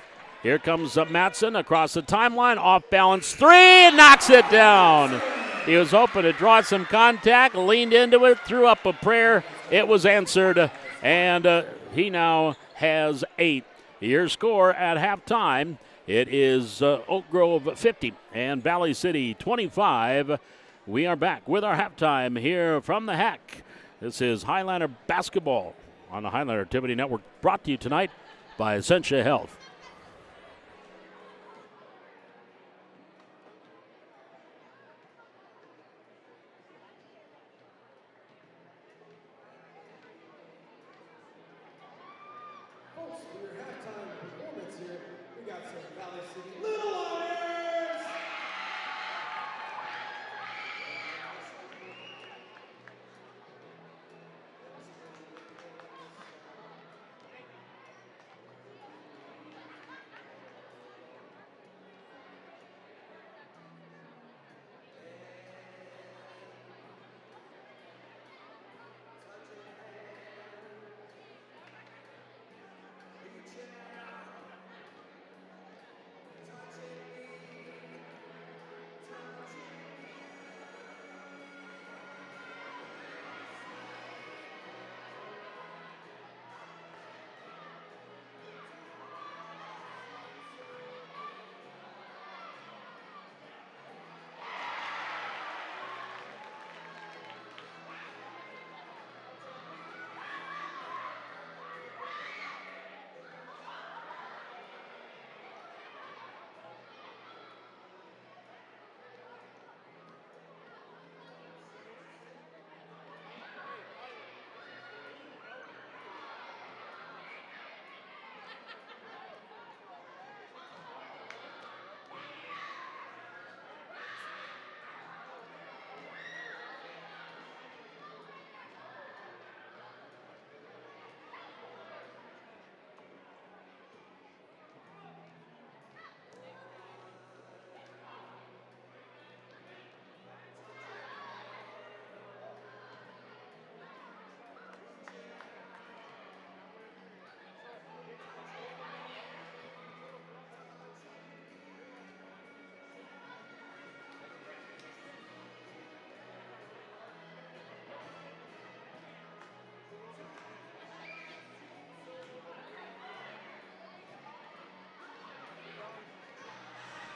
Here comes Matson across the timeline, off balance, 3, knocks it down. He was hoping to draw some contact, leaned into it, threw up a prayer. It was answered, and he now has 8. Your score at halftime, it is Oak Grove 50 and Valley City 25. We are back with our halftime here from the Hack. This is Highlander Basketball on the Highlander Activity Network, brought to you tonight by Essentia Health. Folks, for your halftime performance here, we got some Valley City Little Honors!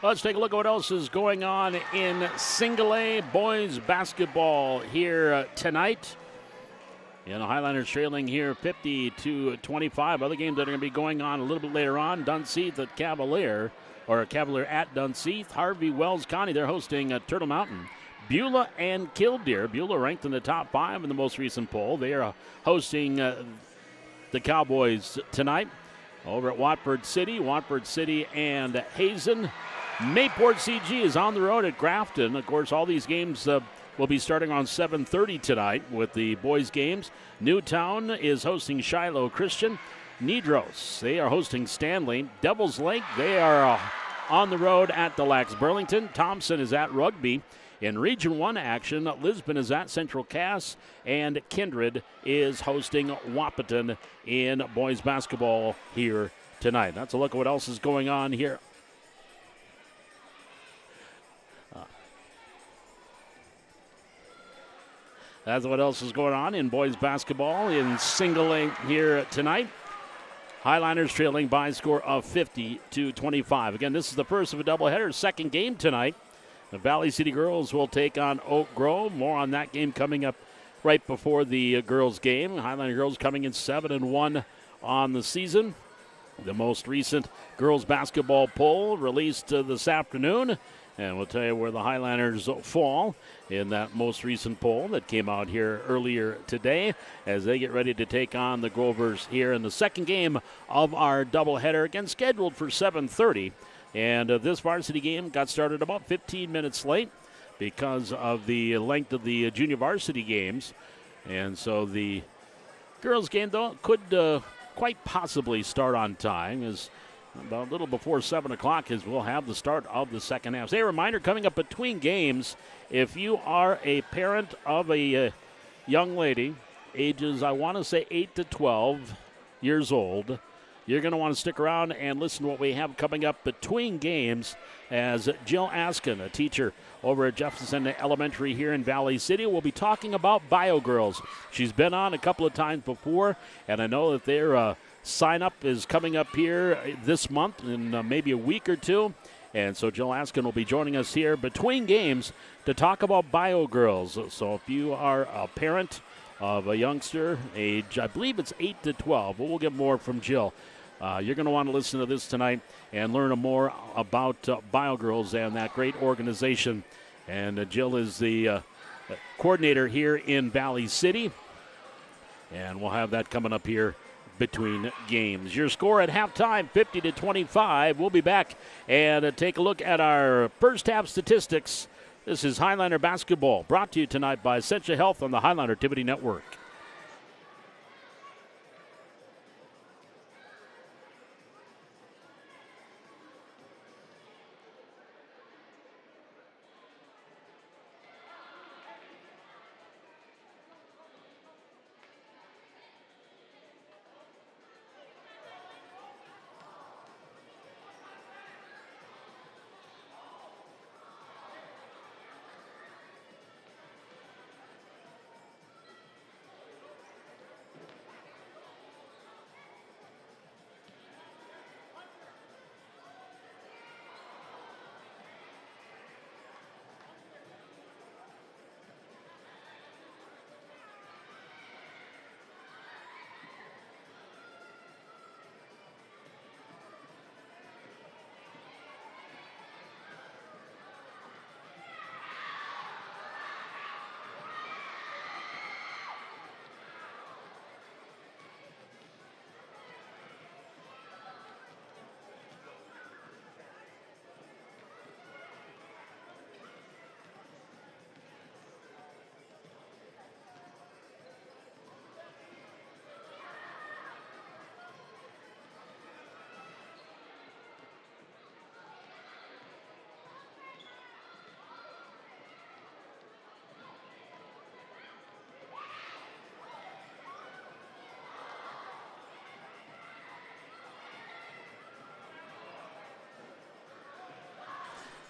Let's take a look at what else is going on in single A boys basketball here tonight. And the Highlanders trailing here 50-25. Other games that are going to be going on a little bit later on. Dunseith at Cavalier at Dunseith. Harvey Wells County, they're hosting Turtle Mountain. Beulah and Killdeer. Beulah ranked in the top 5 in the most recent poll. They are hosting the Cowboys tonight. Over at Watford City and Hazen. Mayport CG is on the road at Grafton. Of course, all these games will be starting on 7:30 tonight with the boys' games. Newtown is hosting Shiloh Christian. Nedros, they are hosting Stanley. Devils Lake, they are on the road at Des Lacs Burlington. Thompson is at Rugby. In Region 1 action, Lisbon is at Central Cass, and Kindred is hosting Wahpeton in boys basketball here tonight. That's a look at what else is going on here. That's what else is going on in boys basketball in single A here tonight. Highlanders trailing by a score of 50-25. Again, this is the first of a doubleheader, second game tonight. The Valley City girls will take on Oak Grove. More on that game coming up right before the girls' game. Highlander girls coming in 7-1 on the season. The most recent girls basketball poll released this afternoon. And we'll tell you where the Highlanders fall in that most recent poll that came out here earlier today as they get ready to take on the Grovers here in the second game of our doubleheader, again scheduled for 7:30. And this varsity game got started about 15 minutes late because of the length of the junior varsity games. And so the girls' game, though, could quite possibly start on time, as about a little before 7 o'clock as we'll have the start of the second half. Say a reminder, coming up between games, if you are a parent of a young lady, ages, I want to say 8 to 12 years old, you're going to want to stick around and listen to what we have coming up between games as Jill Askin, a teacher over at Jefferson Elementary here in Valley City, will be talking about Bio Girls. She's been on a couple of times before, and I know that they're sign up is coming up here this month in maybe a week or two. And so Jill Askin will be joining us here between games to talk about Bio Girls. So if you are a parent of a youngster, age, I believe it's 8 to 12, but we'll get more from Jill. You're going to want to listen to this tonight and learn more about Bio Girls and that great organization. And Jill is the coordinator here in Valley City. And we'll have that coming up here between games. Your score at halftime, 50-25. We'll be back and take a look at our first half statistics. This is Highlander basketball, brought to you tonight by Essentia Health on the Highlander Activity Network.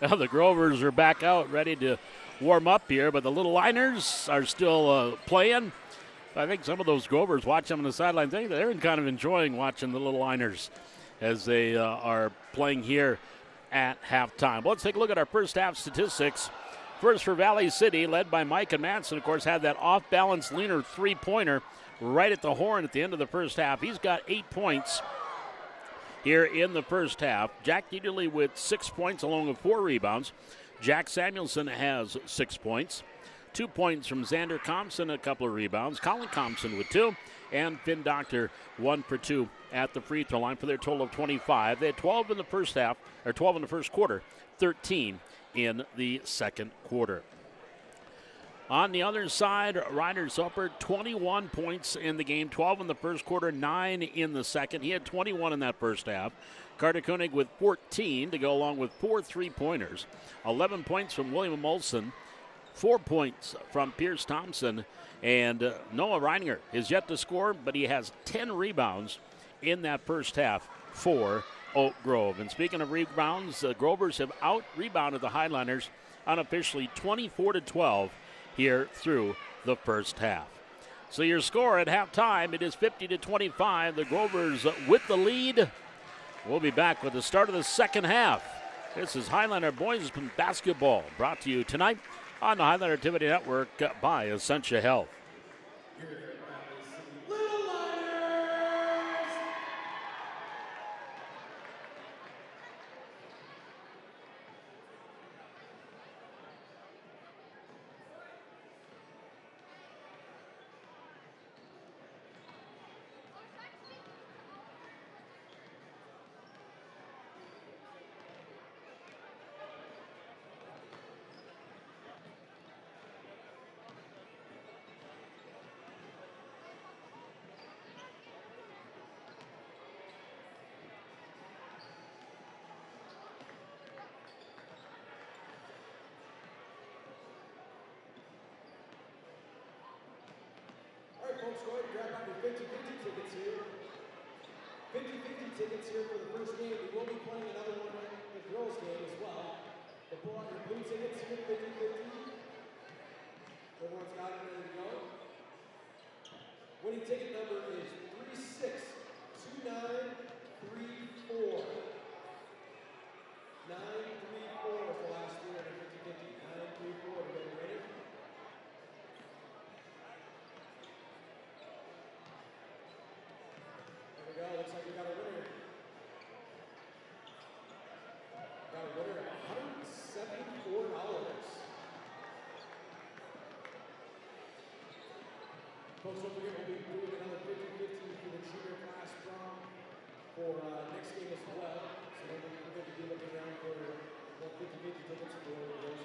Well, the Grovers are back out, ready to warm up here, but the Little Liners are still playing. I think some of those Grovers watching them on the sidelines, they're kind of enjoying watching the Little Liners as they are playing here at halftime. Let's take a look at our first half statistics. First for Valley City, led by Mike and Manson, of course, had that off-balance leaner three-pointer right at the horn at the end of the first half. He's got 8 points here in the first half. Jack Dieterle with 6 points along with 4 rebounds. Jack Samuelson has 6 points. 2 points from Xander Compson, a couple of rebounds. Colin Compson with 2. And Finn Doctor 1 for 2 at the free throw line for their total of 25. They had 12 in the first half, or 12 in the first quarter, 13 in the second quarter. On the other side, Ryder Soper, 21 points in the game, 12 in the first quarter, 9 in the second. He had 21 in that first half. Carter Koenig with 14 to go along with 4 3-pointers. 11 points from William Molson, 4 points from Pierce Thompson, and Noah Reininger is yet to score, but he has 10 rebounds in that first half for Oak Grove. And speaking of rebounds, the Grovers have out-rebounded the Highlanders unofficially 24-12 here through the first half. So your score at halftime, it is 50-25. The Grovers with the lead. We'll be back with the start of the second half. This is Highlander Boys Basketball, brought to you tonight on the Highlander Activity Network by Essentia Health. Folks, go ahead and grab out your 50-50 tickets here. 50-50 tickets here for the first game. We will be playing another one in the girls' game as well. But pull out your blue tickets here, 50-50. Everyone's got it ready to go. Winning ticket number is 362934. 934 is the last three on the 50-50. 934. Everybody ready? Looks like we got a winner. Got a winner of $174. Folks, don't forget we'll be doing another 50-50 for the junior class prom for next game as well. So don't forget to be looking around for 50-50 tickets for the girls.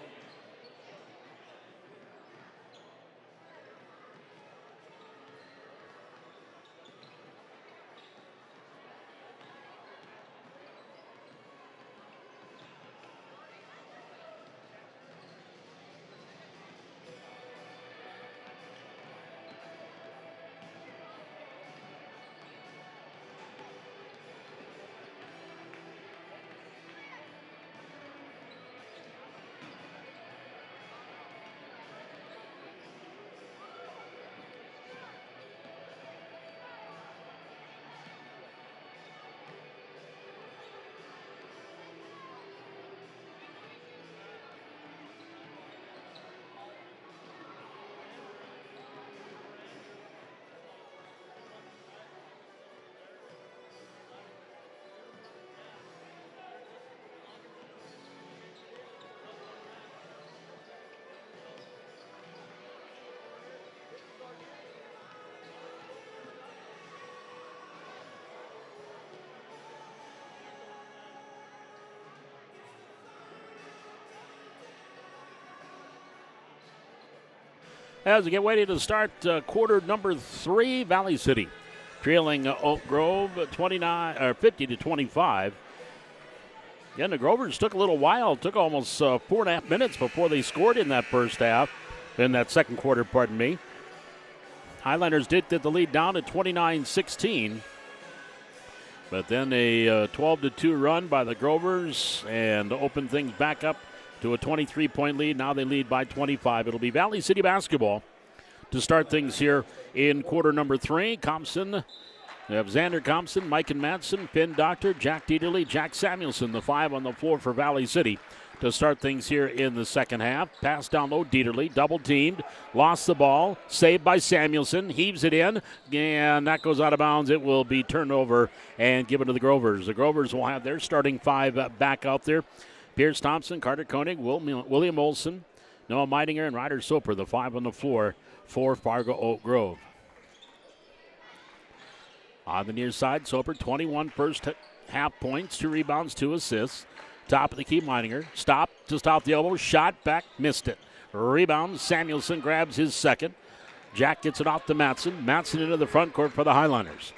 As we get ready to start quarter number 3, Valley City trailing Oak Grove 50-25. Again, the Grovers took a little while, took almost 4.5 minutes before they scored in that first half, in that second quarter, pardon me. Highlanders did get the lead down to 29-16. But then a 12-2 run by the Grovers and opened things back up to a 23-point lead. Now they lead by 25. It'll be Valley City basketball to start things here in quarter number 3. Compson We have Xander Thompson, Mike and Madsen, Finn Doctor, Jack Dieterle, Jack Samuelson, the 5 on the floor for Valley City to start things here in the second half. Pass down low, Dieterle, double teamed, lost the ball, saved by Samuelson, heaves it in, and that goes out of bounds. It will be turned over and given to the Grovers. The Grovers will have their starting 5 back out there. Pierce Thompson, Carter Koenig, William Olson, Noah Meidinger, and Ryder Soper, the 5 on the floor for Fargo Oak Grove. On the near side, Soper, 21 first half points, 2 rebounds, 2 assists. Top of the key, Meidinger. Stop, just off the elbow, shot back, missed it. Rebound, Samuelson grabs his second. Jack gets it off to Madsen. Madsen into the front court for the Highlanders.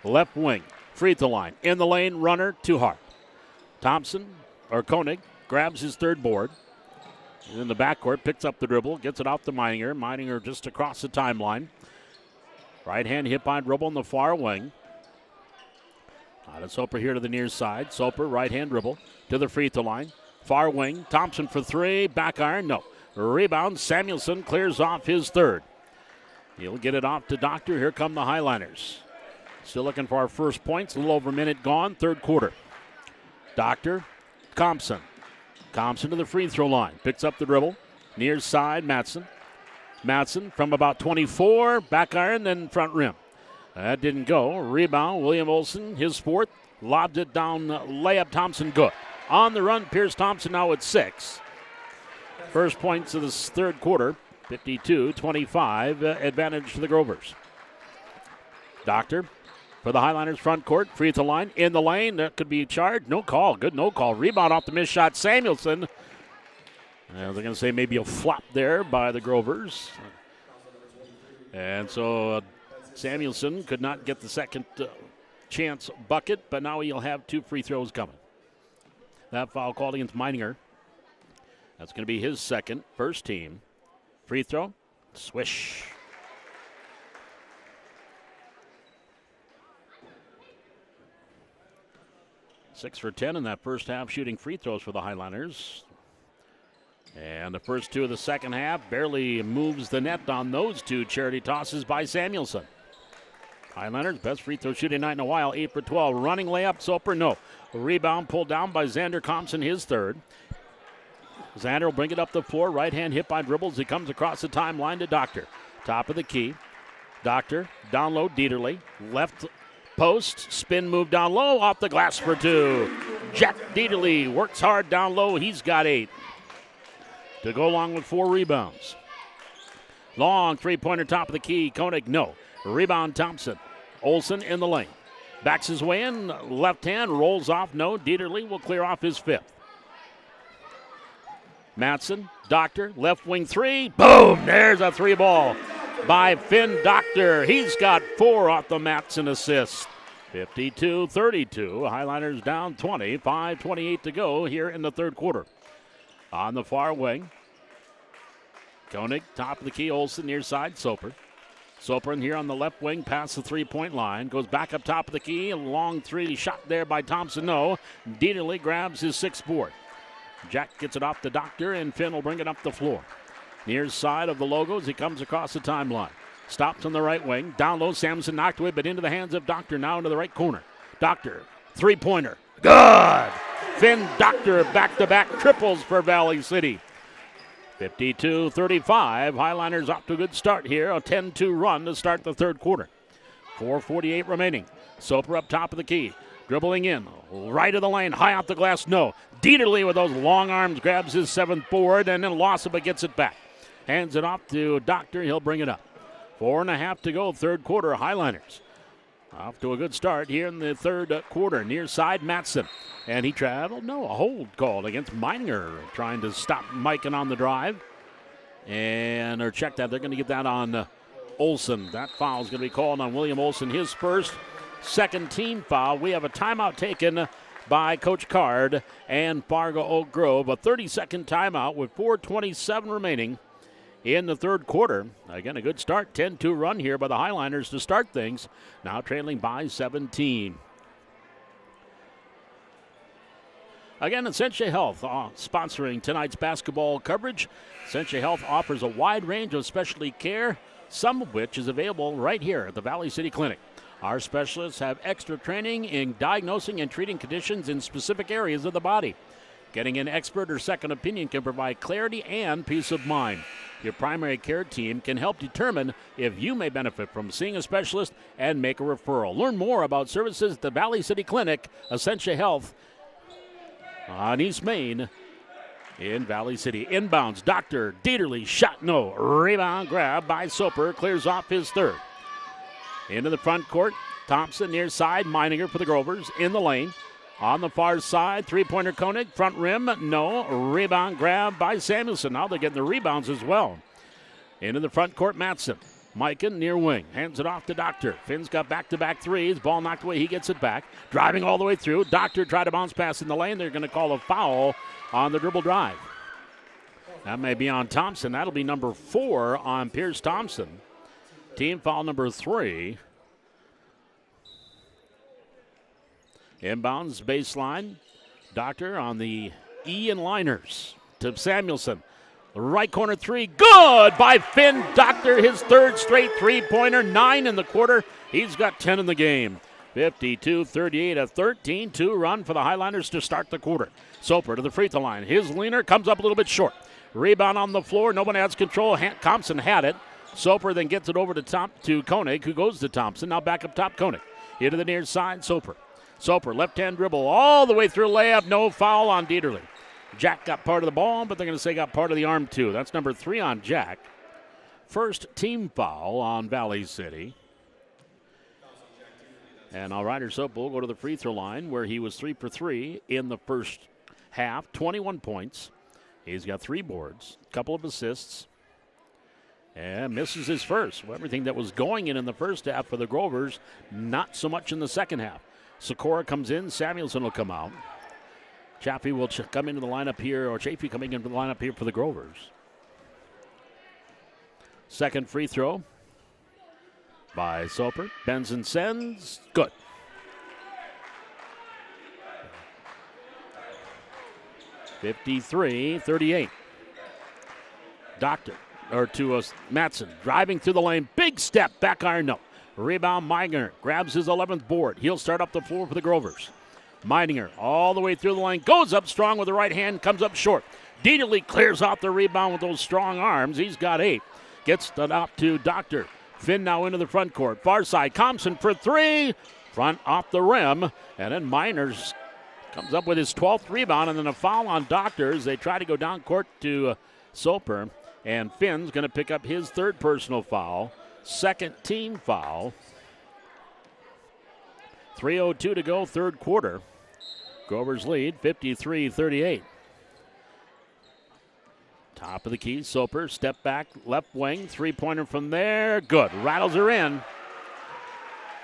Left wing, free throw line. In the lane, runner, too hard. Koenig grabs his third board. In the backcourt, picks up the dribble, gets it off to Meidinger. Meidinger just across the timeline. Right hand hip on dribble on the far wing. Out of Soper here to the near side. Soper, right hand dribble to the free throw line. Far wing, Thompson for 3, back iron, no. Rebound, Samuelson clears off his third. He'll get it off to Doctor. Here come the Highliners. Still looking for our first points, a little over a minute gone, third quarter. Doctor, Thompson. Thompson to the free throw line, picks up the dribble. Near side, Madsen. Madsen from about 24, back iron, then front rim. That didn't go. Rebound, William Olson, his fourth. Lobbed it down, layup, Thompson, good. On the run, Pierce Thompson now at 6. First points of this third quarter, 52-25, advantage to the Grovers. Doctor for the Highlanders front court, free throw line, in the lane, that could be charged. No call, good no call. Rebound off the missed shot, Samuelson. They're going to say maybe a flop there by the Grovers. And so Samuelson could not get the second chance bucket, but now he'll have 2 free throws coming. That foul called against Meidinger. That's going to be his second, first team. Free throw, swish. Six for 10 in that first half shooting free throws for the Highlanders. And the first 2 of the second half barely moves the net on those 2 charity tosses by Samuelson. Highlanders, best free throw shooting night in a while, 8 for 12. Running layup, Soper, no. Rebound pulled down by Xander Thompson, his third. Xander will bring it up the floor, right hand hit by dribbles. He comes across the timeline to Doctor. Top of the key. Doctor, down low, Dieterle. Left post, spin move down low, off the glass for 2. Jack Dieterle works hard down low, he's got 8. To go along with 4 rebounds. Long three-pointer top of the key, Koenig, no. Rebound, Thompson. Olson in the lane. Backs his way in, left hand, rolls off, no. Dieterle will clear off his 5th. Madsen, Doctor, left wing 3. Boom! There's a 3 ball by Finn Doctor. He's got 4 off the Madsen assist. 52-32. Highlanders down 20. 5:28 to go here in the third quarter. On the far wing, Koenig, top of the key, Olson near side, Soper. Soper in here on the left wing, past the three-point line. Goes back up top of the key. A long 3 shot there by Thompson, no. Dieterle grabs his 6th board. Jack gets it off the Doctor, and Finn will bring it up the floor. Near side of the Logos, he comes across the timeline. Stops on the right wing. Down low, Samuelson knocked away, but into the hands of Doctor, now into the right corner. Doctor, three-pointer. Good! Finn Doctor back-to-back triples for Valley City. 52-35. Highlanders off to a good start here. A 10-2 run to start the third quarter. 4:48 remaining. Soper up top of the key. Dribbling in. Right of the lane. High off the glass. No. Dieterle with those long arms grabs his 7th board and then lost it but gets it back. Hands it off to Doctor. He'll bring it up. 4.5 to go. Third quarter. Highlanders off to a good start here in the third quarter. Near side, Madsen. And he traveled. No, a hold called against Meidinger, trying to stop Mikan on the drive. And or check that. They're going to get that on Olson. That foul is going to be called on William Olson. His first, second team foul. We have a timeout taken by Coach Card and Fargo Oak Grove. A 30-second timeout with 4:27 remaining in the third quarter. Again, a good start. 10-2 run here by the Highlanders to start things. Now trailing by 17. Again, Essentia Health sponsoring tonight's basketball coverage. Essentia Health offers a wide range of specialty care, some of which is available right here at the Valley City Clinic. Our specialists have extra training in diagnosing and treating conditions in specific areas of the body. Getting an expert or second opinion can provide clarity and peace of mind. Your primary care team can help determine if you may benefit from seeing a specialist and make a referral. Learn more about services at the Valley City Clinic, Essentia Health, on East Main in Valley City. Inbounds, Dr. Dieterle, shot no. Rebound grab by Soper, clears off his third. Into the front court, Thompson near side, Meininger for the Grovers in the lane. On the far side, three-pointer Koenig, front rim, no. Rebound grab by Samuelson. Now they're getting the rebounds as well. Into the front court, Matson. Mikan near wing, hands it off to Doctor. Finn's got back-to-back threes. Ball knocked away, he gets it back. Driving all the way through. Doctor tried to bounce pass in the lane. They're going to call a foul on the dribble drive. That may be on Thompson. That'll be number 4 on Pierce Thompson. Team foul number 3. Inbounds baseline. Doctor on the Ian Liners to Samuelson. Right corner three. Good by Finn Doctor. His third straight three-pointer. 9 in the quarter. He's got 10 in the game. 52-38, a 13-2 run for the Highlanders to start the quarter. Soper to the free throw line. His leaner comes up a little bit short. Rebound on the floor. No one has control. Thompson had it. Soper then gets it over to Koenig, who goes to Thompson. Now back up top, Koenig. Into the near side, Soper. Soper, left-hand dribble all the way through layup. No foul on Dieterle. Jack got part of the ball, but they're going to say got part of the arm too. That's number 3 on Jack. First team foul on Valley City. And now Ryder Soper will go to the free throw line where he was 3 for 3 in the first half. 21 points. He's got 3 boards, a couple of assists, and misses his first. Well, everything that was going in the first half for the Grovers, not so much in the second half. Sikora comes in. Samuelson will come out. Chaffee will come into the lineup here, or Chaffee coming into the lineup here for the Grovers. Second free throw by Soper. Benson sends. Good. (53-38). Doctor, or to Matson, driving through the lane. Big step, back iron, no. Rebound, Meininger grabs his 11th board. He'll start up the floor for the Grovers. Meininger all the way through the lane. Goes up strong with the right hand, comes up short. Dieterle clears out the rebound with those strong arms. He's got 8. Gets it up to Doctor. Finn now into the front court. Far side, Thompson for 3. Front off the rim. And then Miners comes up with his 12th rebound, and then a foul on Doctor as they try to go down court to Soper. And Finn's going to pick up his 3rd personal foul. Second team foul. 3:02 to go, 3rd quarter. Grovers lead 53-38. Top of the key, Soper, step back, left wing, 3-pointer from there. Good, rattles her in.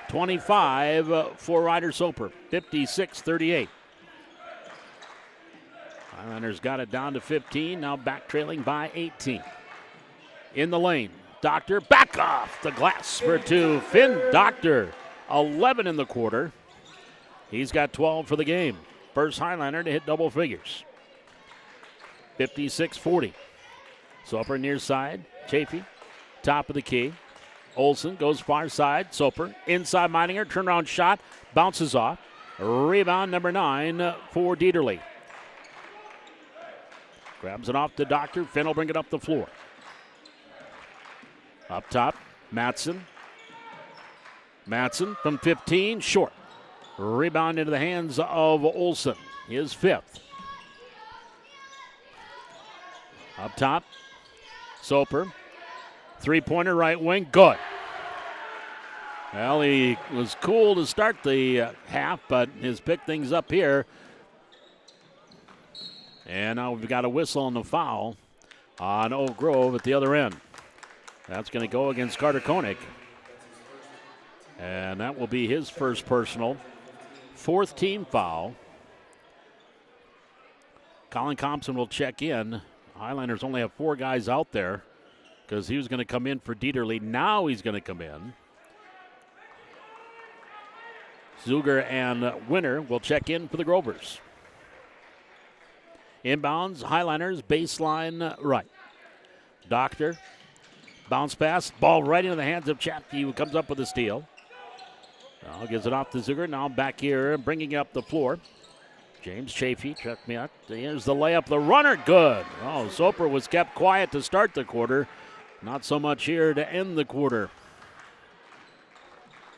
25 for Ryder Soper, 56-38. Highlanders got it down to 15, now back trailing by 18. In the lane, Doctor back off the glass for 2. Finn Doctor, 11 in the quarter. He's got 12 for the game. First Highlander to hit double figures. 56-40. Soper near side. Chaffee, top of the key. Olsen goes far side. Soper inside Meininger. Turnaround shot. Bounces off. Rebound number 9 for Dieterle. Grabs it off to Doctor. Finn will bring it up the floor. Up top, Matson. Matson from 15, short. Rebound into the hands of Olsen, his 5th. Up top, Soper. 3-pointer right wing, good. Well, he was cool to start the half, but has picked things up here. And now we've got a whistle on the foul on Oak Grove at the other end. That's going to go against Carter Koenig. And that will be his first personal. 4th team foul. Colin Thompson will check in. Highlanders only have 4 guys out there because he was going to come in for Dieterle. Now he's going to come in. Zuger and Winter will check in for the Grovers. Inbounds, Highlanders, baseline right. Doctor. Bounce pass, ball right into the hands of Chaffee, who comes up with a steal. Now gives it off to Zuger. Now back here, bringing up the floor. James Chafee, check me out. Here's the layup, the runner, good. Oh, Soper was kept quiet to start the quarter. Not so much here to end the quarter.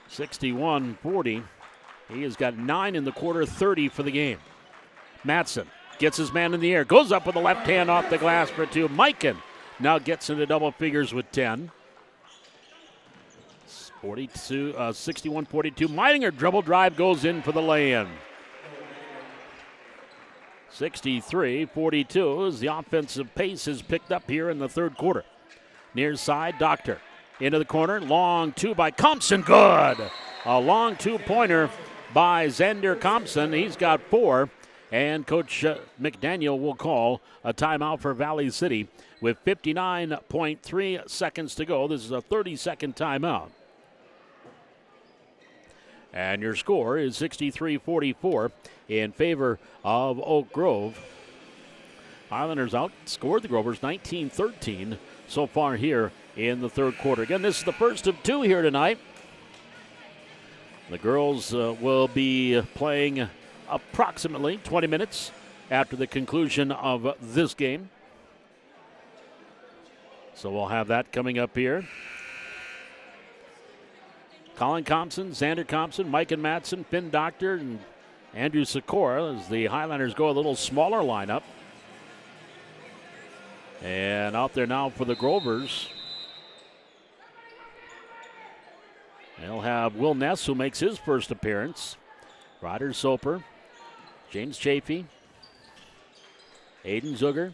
61-40. He has got 9 in the quarter, 30 for the game. Matson gets his man in the air, goes up with the left hand off the glass for 2. Mikan now gets into double figures with 10. 61-42. Meininger dribble drive goes in for the lay-in. 63-42 as the offensive pace is picked up here in the third quarter. Near side, Doctor. Into the corner, long 2 by Compson, good. A long 2-pointer by Xander Compson. He's got 4, and Coach McDaniel will call a timeout for Valley City with 59.3 seconds to go. This is a 30-second timeout. And your score is 63-44 in favor of Oak Grove. Highlanders outscored the Grovers 19-13 so far here in the third quarter. Again, this is the first of 2 here tonight. The girls will be playing approximately 20 minutes after the conclusion of this game. So we'll have that coming up here. Colin Compson, Xander Compson, Mike and Matson, Finn Doctor, and Andrew Sikora as the Highlanders go a little smaller lineup. And out there now for the Grovers. They'll have Will Ness, who makes his first appearance. Ryder Soper, James Chafee, Aiden Zuger,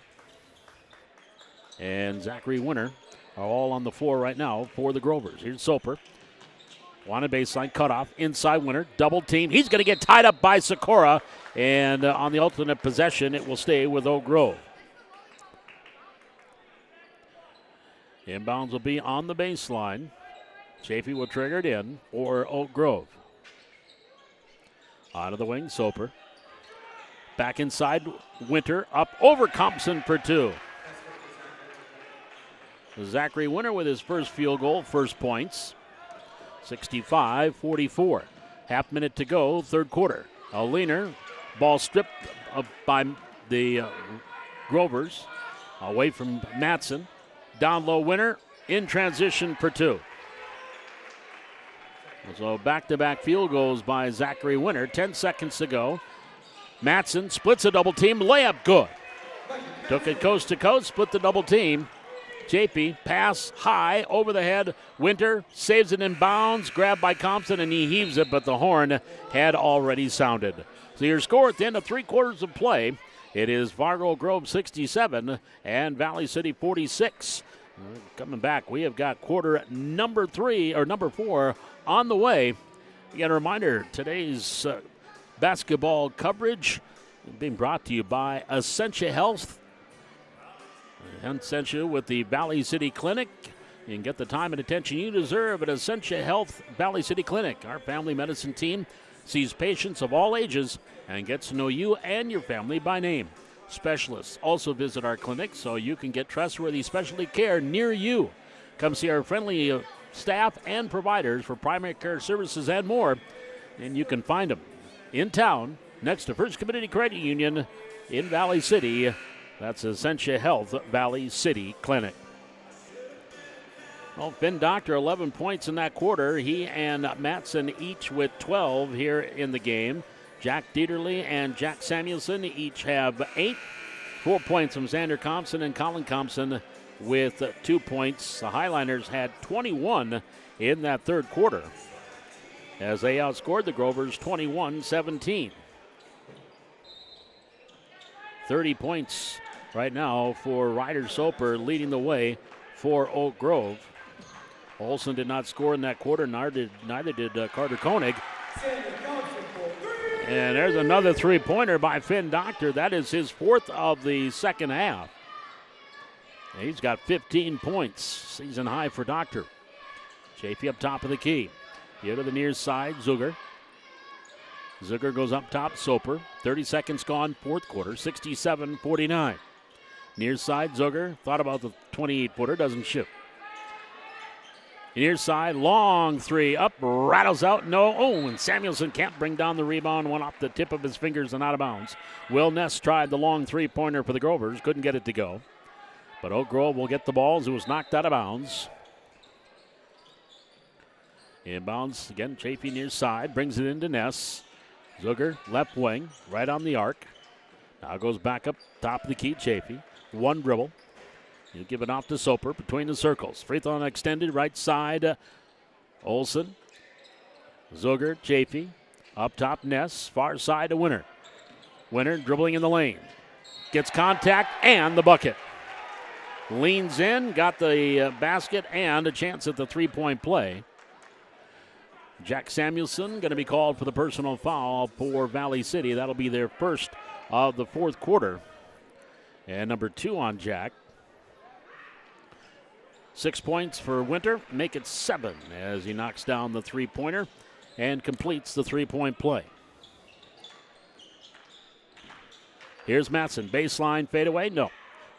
and Zachary Winter are all on the floor right now for the Grovers. Here's Soper. Wanted baseline, cutoff, inside Winter, double team. He's going to get tied up by Sikora, and on the alternate possession, it will stay with Oak Grove. Inbounds will be on the baseline. Chafee will trigger it in for Oak Grove. Out of the wing, Soper. Back inside, Winter up over Compson for 2. Zachary Winter with his first field goal, first points. 65-44. Half minute to go, third quarter. A leaner, ball stripped by the Grovers. Away from Matson. Down low, Winter in transition for 2. So back-to-back field goals by Zachary Winter. 10 seconds to go. Matson splits a double team. Layup good. Took it coast to coast, split the double team. Chafee, pass high over the head. Winter saves it in bounds. Grabbed by Compson, and he heaves it, but the horn had already sounded. So your score at the end of 3 quarters of play, it is Fargo Grove 67 and Valley City 46. Coming back, we have got quarter number 4 on the way. Again, a reminder, today's basketball coverage being brought to you by Essentia Health. Essentia with the Valley City Clinic. You can get the time and attention you deserve at Essentia Health Valley City Clinic. Our family medicine team sees patients of all ages and gets to know you and your family by name. Specialists also visit our clinic so you can get trustworthy specialty care near you. Come see our friendly staff and providers for primary care services and more. And you can find them in town next to First Community Credit Union in Valley City. That's Essentia Health Valley City Clinic. Well, Finn Doctor, 11 points in that quarter. He and Matson each with 12 here in the game. Jack Dieterle and Jack Samuelson each have 8. 4 points from Xander Compson and Colin Compson with 2 points. The Highlanders had 21 in that third quarter as they outscored the Grovers 21-17. 30 points right now for Ryder Soper, leading the way for Oak Grove. Olsen did not score in that quarter, neither did Carter Koenig. And there's another three-pointer by Finn Doctor. That is his 4th of the second half. He's got 15 points, season high for Doctor. Chafee up top of the key. Here to the near side, Zuger. Zuger goes up top, Soper. 30 seconds gone, fourth quarter, 67-49. Near side, Zuger thought about the 28-footer, doesn't shoot. Near side, long three, up, rattles out, no. Oh, and Samuelson can't bring down the rebound, one off the tip of his fingers and out of bounds. Will Ness tried the long three-pointer for the Grovers, couldn't get it to go. But Oak Grove will get the ball as it was knocked out of bounds. Inbounds, again, Chafee near side, brings it into Ness. Zuger, left wing, right on the arc. Now goes back up top of the key, Chafee. One dribble. He'll give it off to Soper between the circles. Free throw extended, right side. Olsen. Zuger, Chafee. Up top, Ness. Far side to Winter. Winter dribbling in the lane. Gets contact and the bucket. Leans in, got the basket and a chance at the three-point play. Jack Samuelson going to be called for the personal foul for Valley City. That'll be their first of the fourth quarter. And number 2 on Jack. 6 points for Winter, make it 7 as he knocks down the three-pointer and completes the three-point play. Here's Matson, baseline fadeaway, no.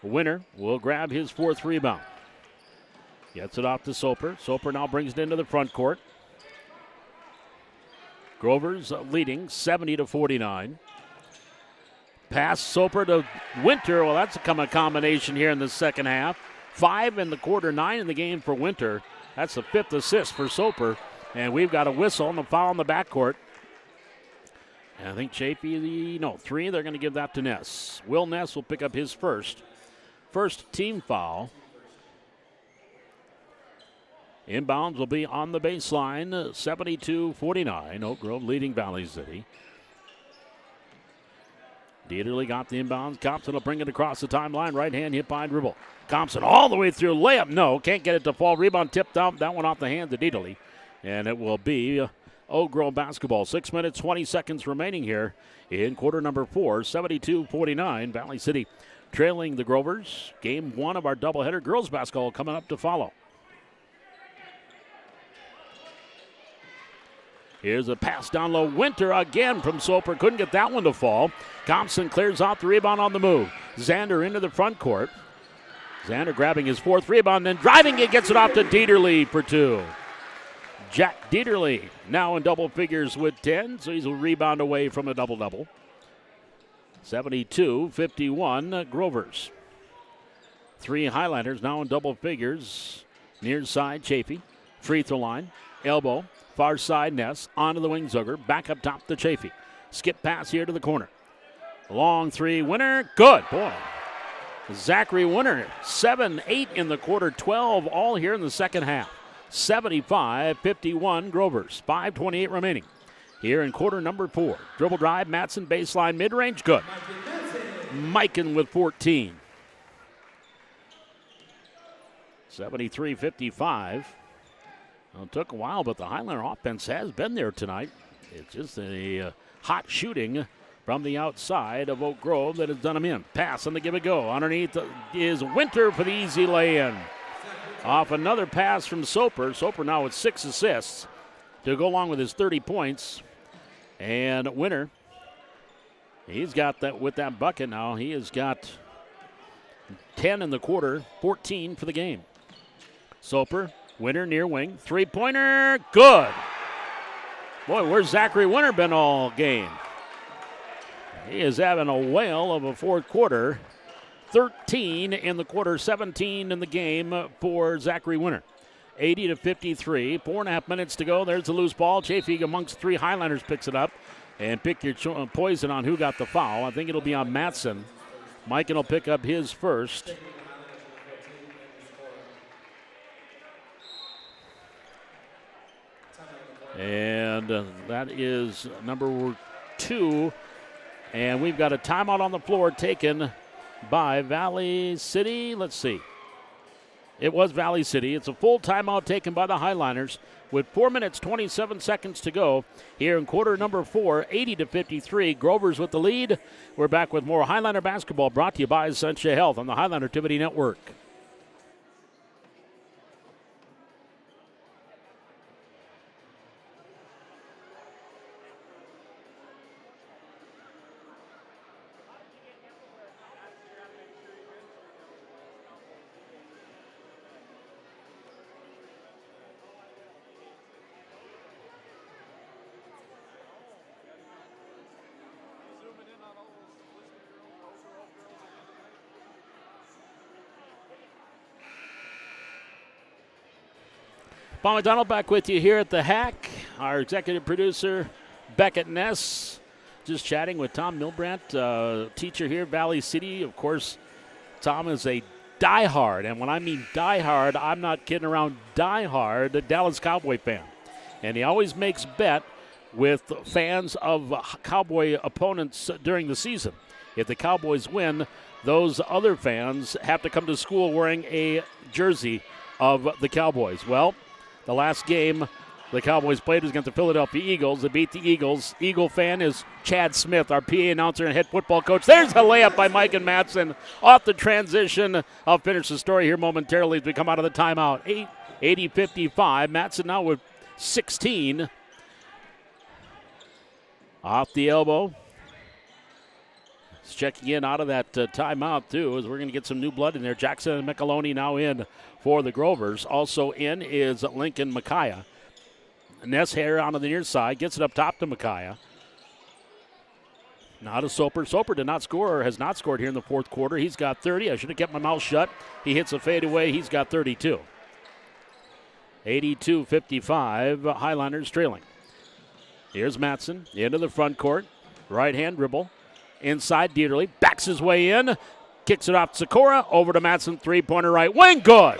Winter will grab his 4th rebound. Gets it off to Soper. Soper now brings it into the front court. Grovers leading 70-49. Pass Soper to Winter. Well, that's a combination here in the second half. 5 in the quarter, 9 in the game for Winter. That's the 5th assist for Soper. And we've got a whistle and a foul in the backcourt. And I think Chafee, 3, they're going to give that to Ness. Will Ness will pick up his first team foul. Inbounds will be on the baseline, 72-49. Oak Grove leading Valley City. Dieterle got the inbounds. Thompson will bring it across the timeline. Right hand hit by dribble. Thompson all the way through. Layup, no. Can't get it to fall. Rebound tipped out. That one off the hands of Dieterle. And it will be Oak Grove basketball. 6 minutes, 20 seconds remaining here in quarter number 4. 72-49. Valley City trailing the Grovers. Game 1 of our doubleheader. Girls basketball coming up to follow. Here's a pass down low. Winter again from Soper. Couldn't get that one to fall. Thompson clears out the rebound on the move. Xander into the front court. Xander grabbing his 4th rebound, then driving it, gets it off to Dieterle for 2. Jack Dieterle now in double figures with 10, so he's a rebound away from a double-double. 72-51 Grovers. 3 Highlanders now in double figures. Near side, Chafee. Free throw line. Elbow. Far side, Ness. Onto the wing, Zuger. Back up top to Chafee. Skip pass here to the corner. Long 3, Winter. Good. Boy. Zachary Winter, 7-8 in the quarter, 12 all here in the second half. 75-51 Grovers. 5:28 remaining here in quarter number 4. Dribble drive, Matson, baseline, mid-range, good. Mikan with 14. 73-55. Well, it took a while, but the Highlander offense has been there tonight. It's just a hot shooting from the outside of Oak Grove that has done them in. Pass on the give it go. Underneath is Winter for the easy lay-in. Off another pass from Soper. Soper now with 6 assists to go along with his 30 points. And Winter, he's got that with that bucket now. He has got 10 in the quarter, 14 for the game. Soper, Winter near wing. 3-pointer, good. Boy, where's Zachary Winter been all game? He is having a whale of a fourth quarter. 13 in the quarter, 17 in the game for Zachary Winter. 80-53, 4.5 minutes to go. There's the loose ball. Chafee amongst 3 Highlanders picks it up. And pick your poison on who got the foul. I think it'll be on Matson. Mikan will pick up his first. And that is number 2. And we've got a timeout on the floor taken by Valley City. Let's see. It was Valley City. It's a full timeout taken by the Highlanders with 4 minutes, 27 seconds to go here in quarter number 4, 80-53. Grovers with the lead. We're back with more Highlander basketball brought to you by Essentia Health on the Highlander Activity Network. Paul McDonald back with you here at the Hack. Our executive producer, Beckett Ness, just chatting with Tom Milbrandt, teacher here at Valley City. Of course, Tom is a diehard, and when I mean diehard, I'm not kidding around, diehard, a Dallas Cowboy fan. And he always makes bet with fans of Cowboy opponents during the season. If the Cowboys win, those other fans have to come to school wearing a jersey of the Cowboys. Well, the last game the Cowboys played was against the Philadelphia Eagles. They beat the Eagles. Eagle fan is Chad Smith, our PA announcer and head football coach. There's a layup by Mike and Matson off the transition. I'll finish the story here momentarily as we come out of the timeout. 80-55. Matson now with 16. Off the elbow. He's checking in out of that timeout, too, as we're going to get some new blood in there. Jackson and Micheloni now in for the Grovers. Also in is Lincoln Micaiah. Ness here on the near side. Gets it up top to Micaiah. Now to Soper. Soper did not score, or has not scored here in the fourth quarter. He's got 30. I should have kept my mouth shut. He hits a fadeaway. He's got 32. 82-55. Highlanders trailing. Here's Matson into the front court. Right-hand dribble. Inside, Dieterle backs his way in. Kicks it off Sikora. Over to Matson. Three-pointer right wing. Good.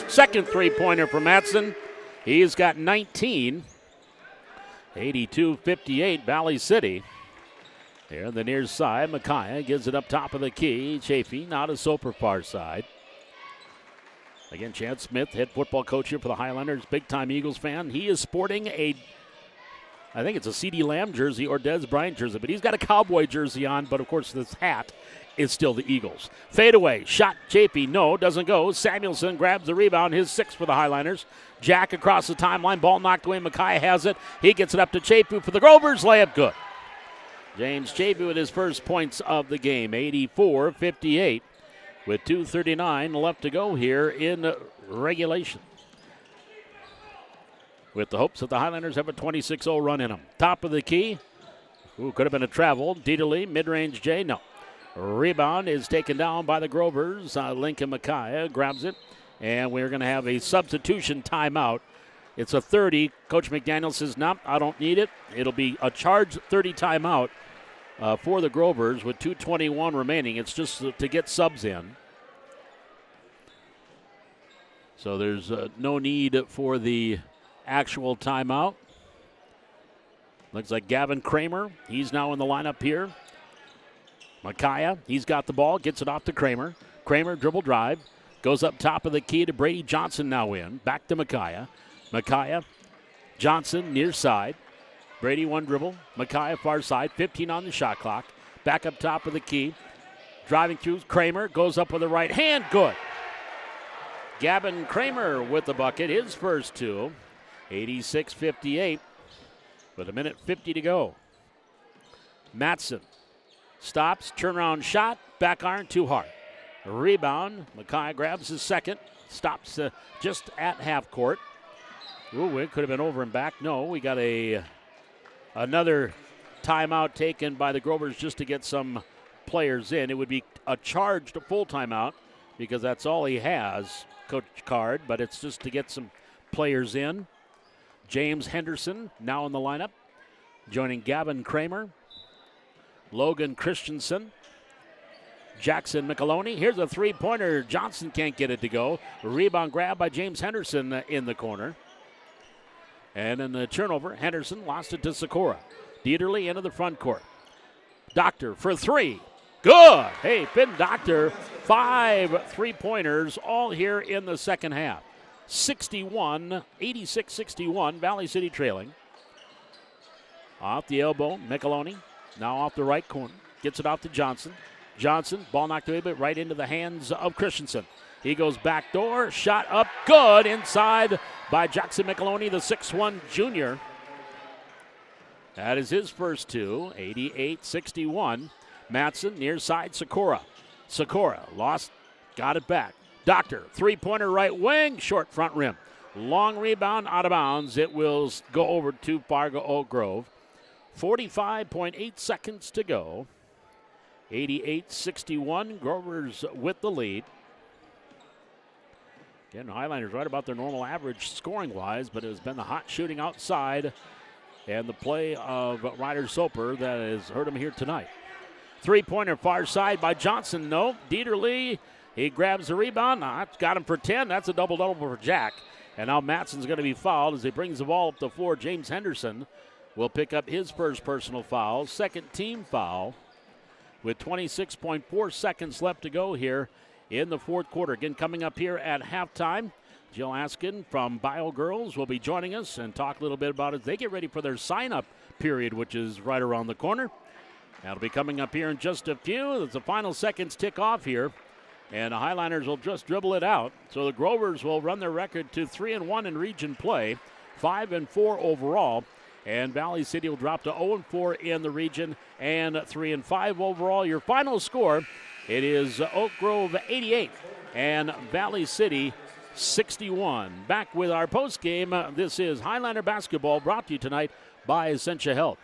Second three-pointer for Matson. He's got 19. 82-58, Valley City. Here on the near side, Micaiah gives it up top of the key. Chafee now to Soper far side. Again, Chad Smith, head football coach here for the Highlanders, big-time Eagles fan. He is sporting I think it's a C.D. Lamb jersey or Dez Bryant jersey, but he's got a Cowboy jersey on, but of course this hat is still the Eagles. Fadeaway, shot Chafee, no, doesn't go. Samuelson grabs the rebound, his sixth for the Highlanders. Jack across the timeline, ball knocked away, Micaiah has it. He gets it up to Chafee for the Grovers, layup good. James Chafee with his first points of the game, 84-58, with 2:39 left to go here in regulation, with the hopes that the Highlanders have a 26-0 run in them. Top of the key. Could have been a travel. Dieterle, mid-range J, no. Rebound is taken down by the Grovers. Lincoln Micaiah grabs it, and we're going to have a substitution timeout. It's a 30. Coach McDaniel says, no, I don't need it. It'll be a charged 30 timeout for the Grovers with 2:21 remaining. It's just to get subs in. So there's no need for the actual timeout. Looks like Gavin Kramer. He's now in the lineup here. Micaiah, he's got the ball, gets it off to Kramer. Kramer dribble drive, goes up top of the key to Brady Johnson now in. Back to Micaiah. Micaiah, Johnson near side. Brady one dribble. Micaiah far side, 15 on the shot clock. Back up top of the key. Driving through, Kramer goes up with the right hand, good. Gavin Kramer with the bucket, his first two. 86-58 with 1:50 to go. Matson stops, turnaround shot, back iron, too hard. Rebound, Micaiah grabs his second, stops just at half court. Ooh, it could have been over and back. No, we got another timeout taken by the Grovers just to get some players in. It would be a charged full timeout because that's all he has, Coach Card, but it's just to get some players in. James Henderson now in the lineup, joining Gavin Kramer, Logan Christensen, Jackson Micheloni. Here's a three-pointer. Johnson can't get it to go. Rebound grab by James Henderson in the corner. And in the turnover, Henderson lost it to Sikora. Dieterle into the front court. Doctor for three. Good. Hey, Finn Doctor, 5 three-pointers all here in the second half. 86-61, Valley City trailing. Off the elbow, Micheloni. Now off the right corner. Gets it off to Johnson. Johnson, ball knocked away, but right into the hands of Christensen. He goes back door, shot up, good, inside by Jackson Micheloni, the 6'1 junior. That is his first two, 88-61. Matson, near side, Sikora. Sikora lost, got it back. Doctor, three-pointer right wing, short front rim. Long rebound, out of bounds. It will go over to Fargo Oak Grove. 45.8 seconds to go. 88-61, Grovers with the lead. Again, Highlanders right about their normal average scoring-wise, but it has been the hot shooting outside and the play of Ryder Soper that has hurt him here tonight. Three-pointer far side by Johnson. No. Dieterle, he grabs the rebound. Got him for 10. That's a double-double for Jack. And now Matson's going to be fouled as he brings the ball up the floor. James Henderson will pick up his first personal foul, second team foul, with 26.4 seconds left to go here in the fourth quarter. Again, coming up here at halftime, Jill Askin from Bio Girls will be joining us and talk a little bit about it. They get ready for their sign-up period, which is right around the corner. That'll be coming up here in just a few as the final seconds tick off here. And the Highlanders will just dribble it out. So the Grovers will run their record to 3-1 in region play, 5-4 overall. And Valley City will drop to 0-4 in the region and 3-5 overall. Your final score, it is Oak Grove 88 and Valley City 61. Back with our post game. This is Highlander basketball brought to you tonight by Essentia Health.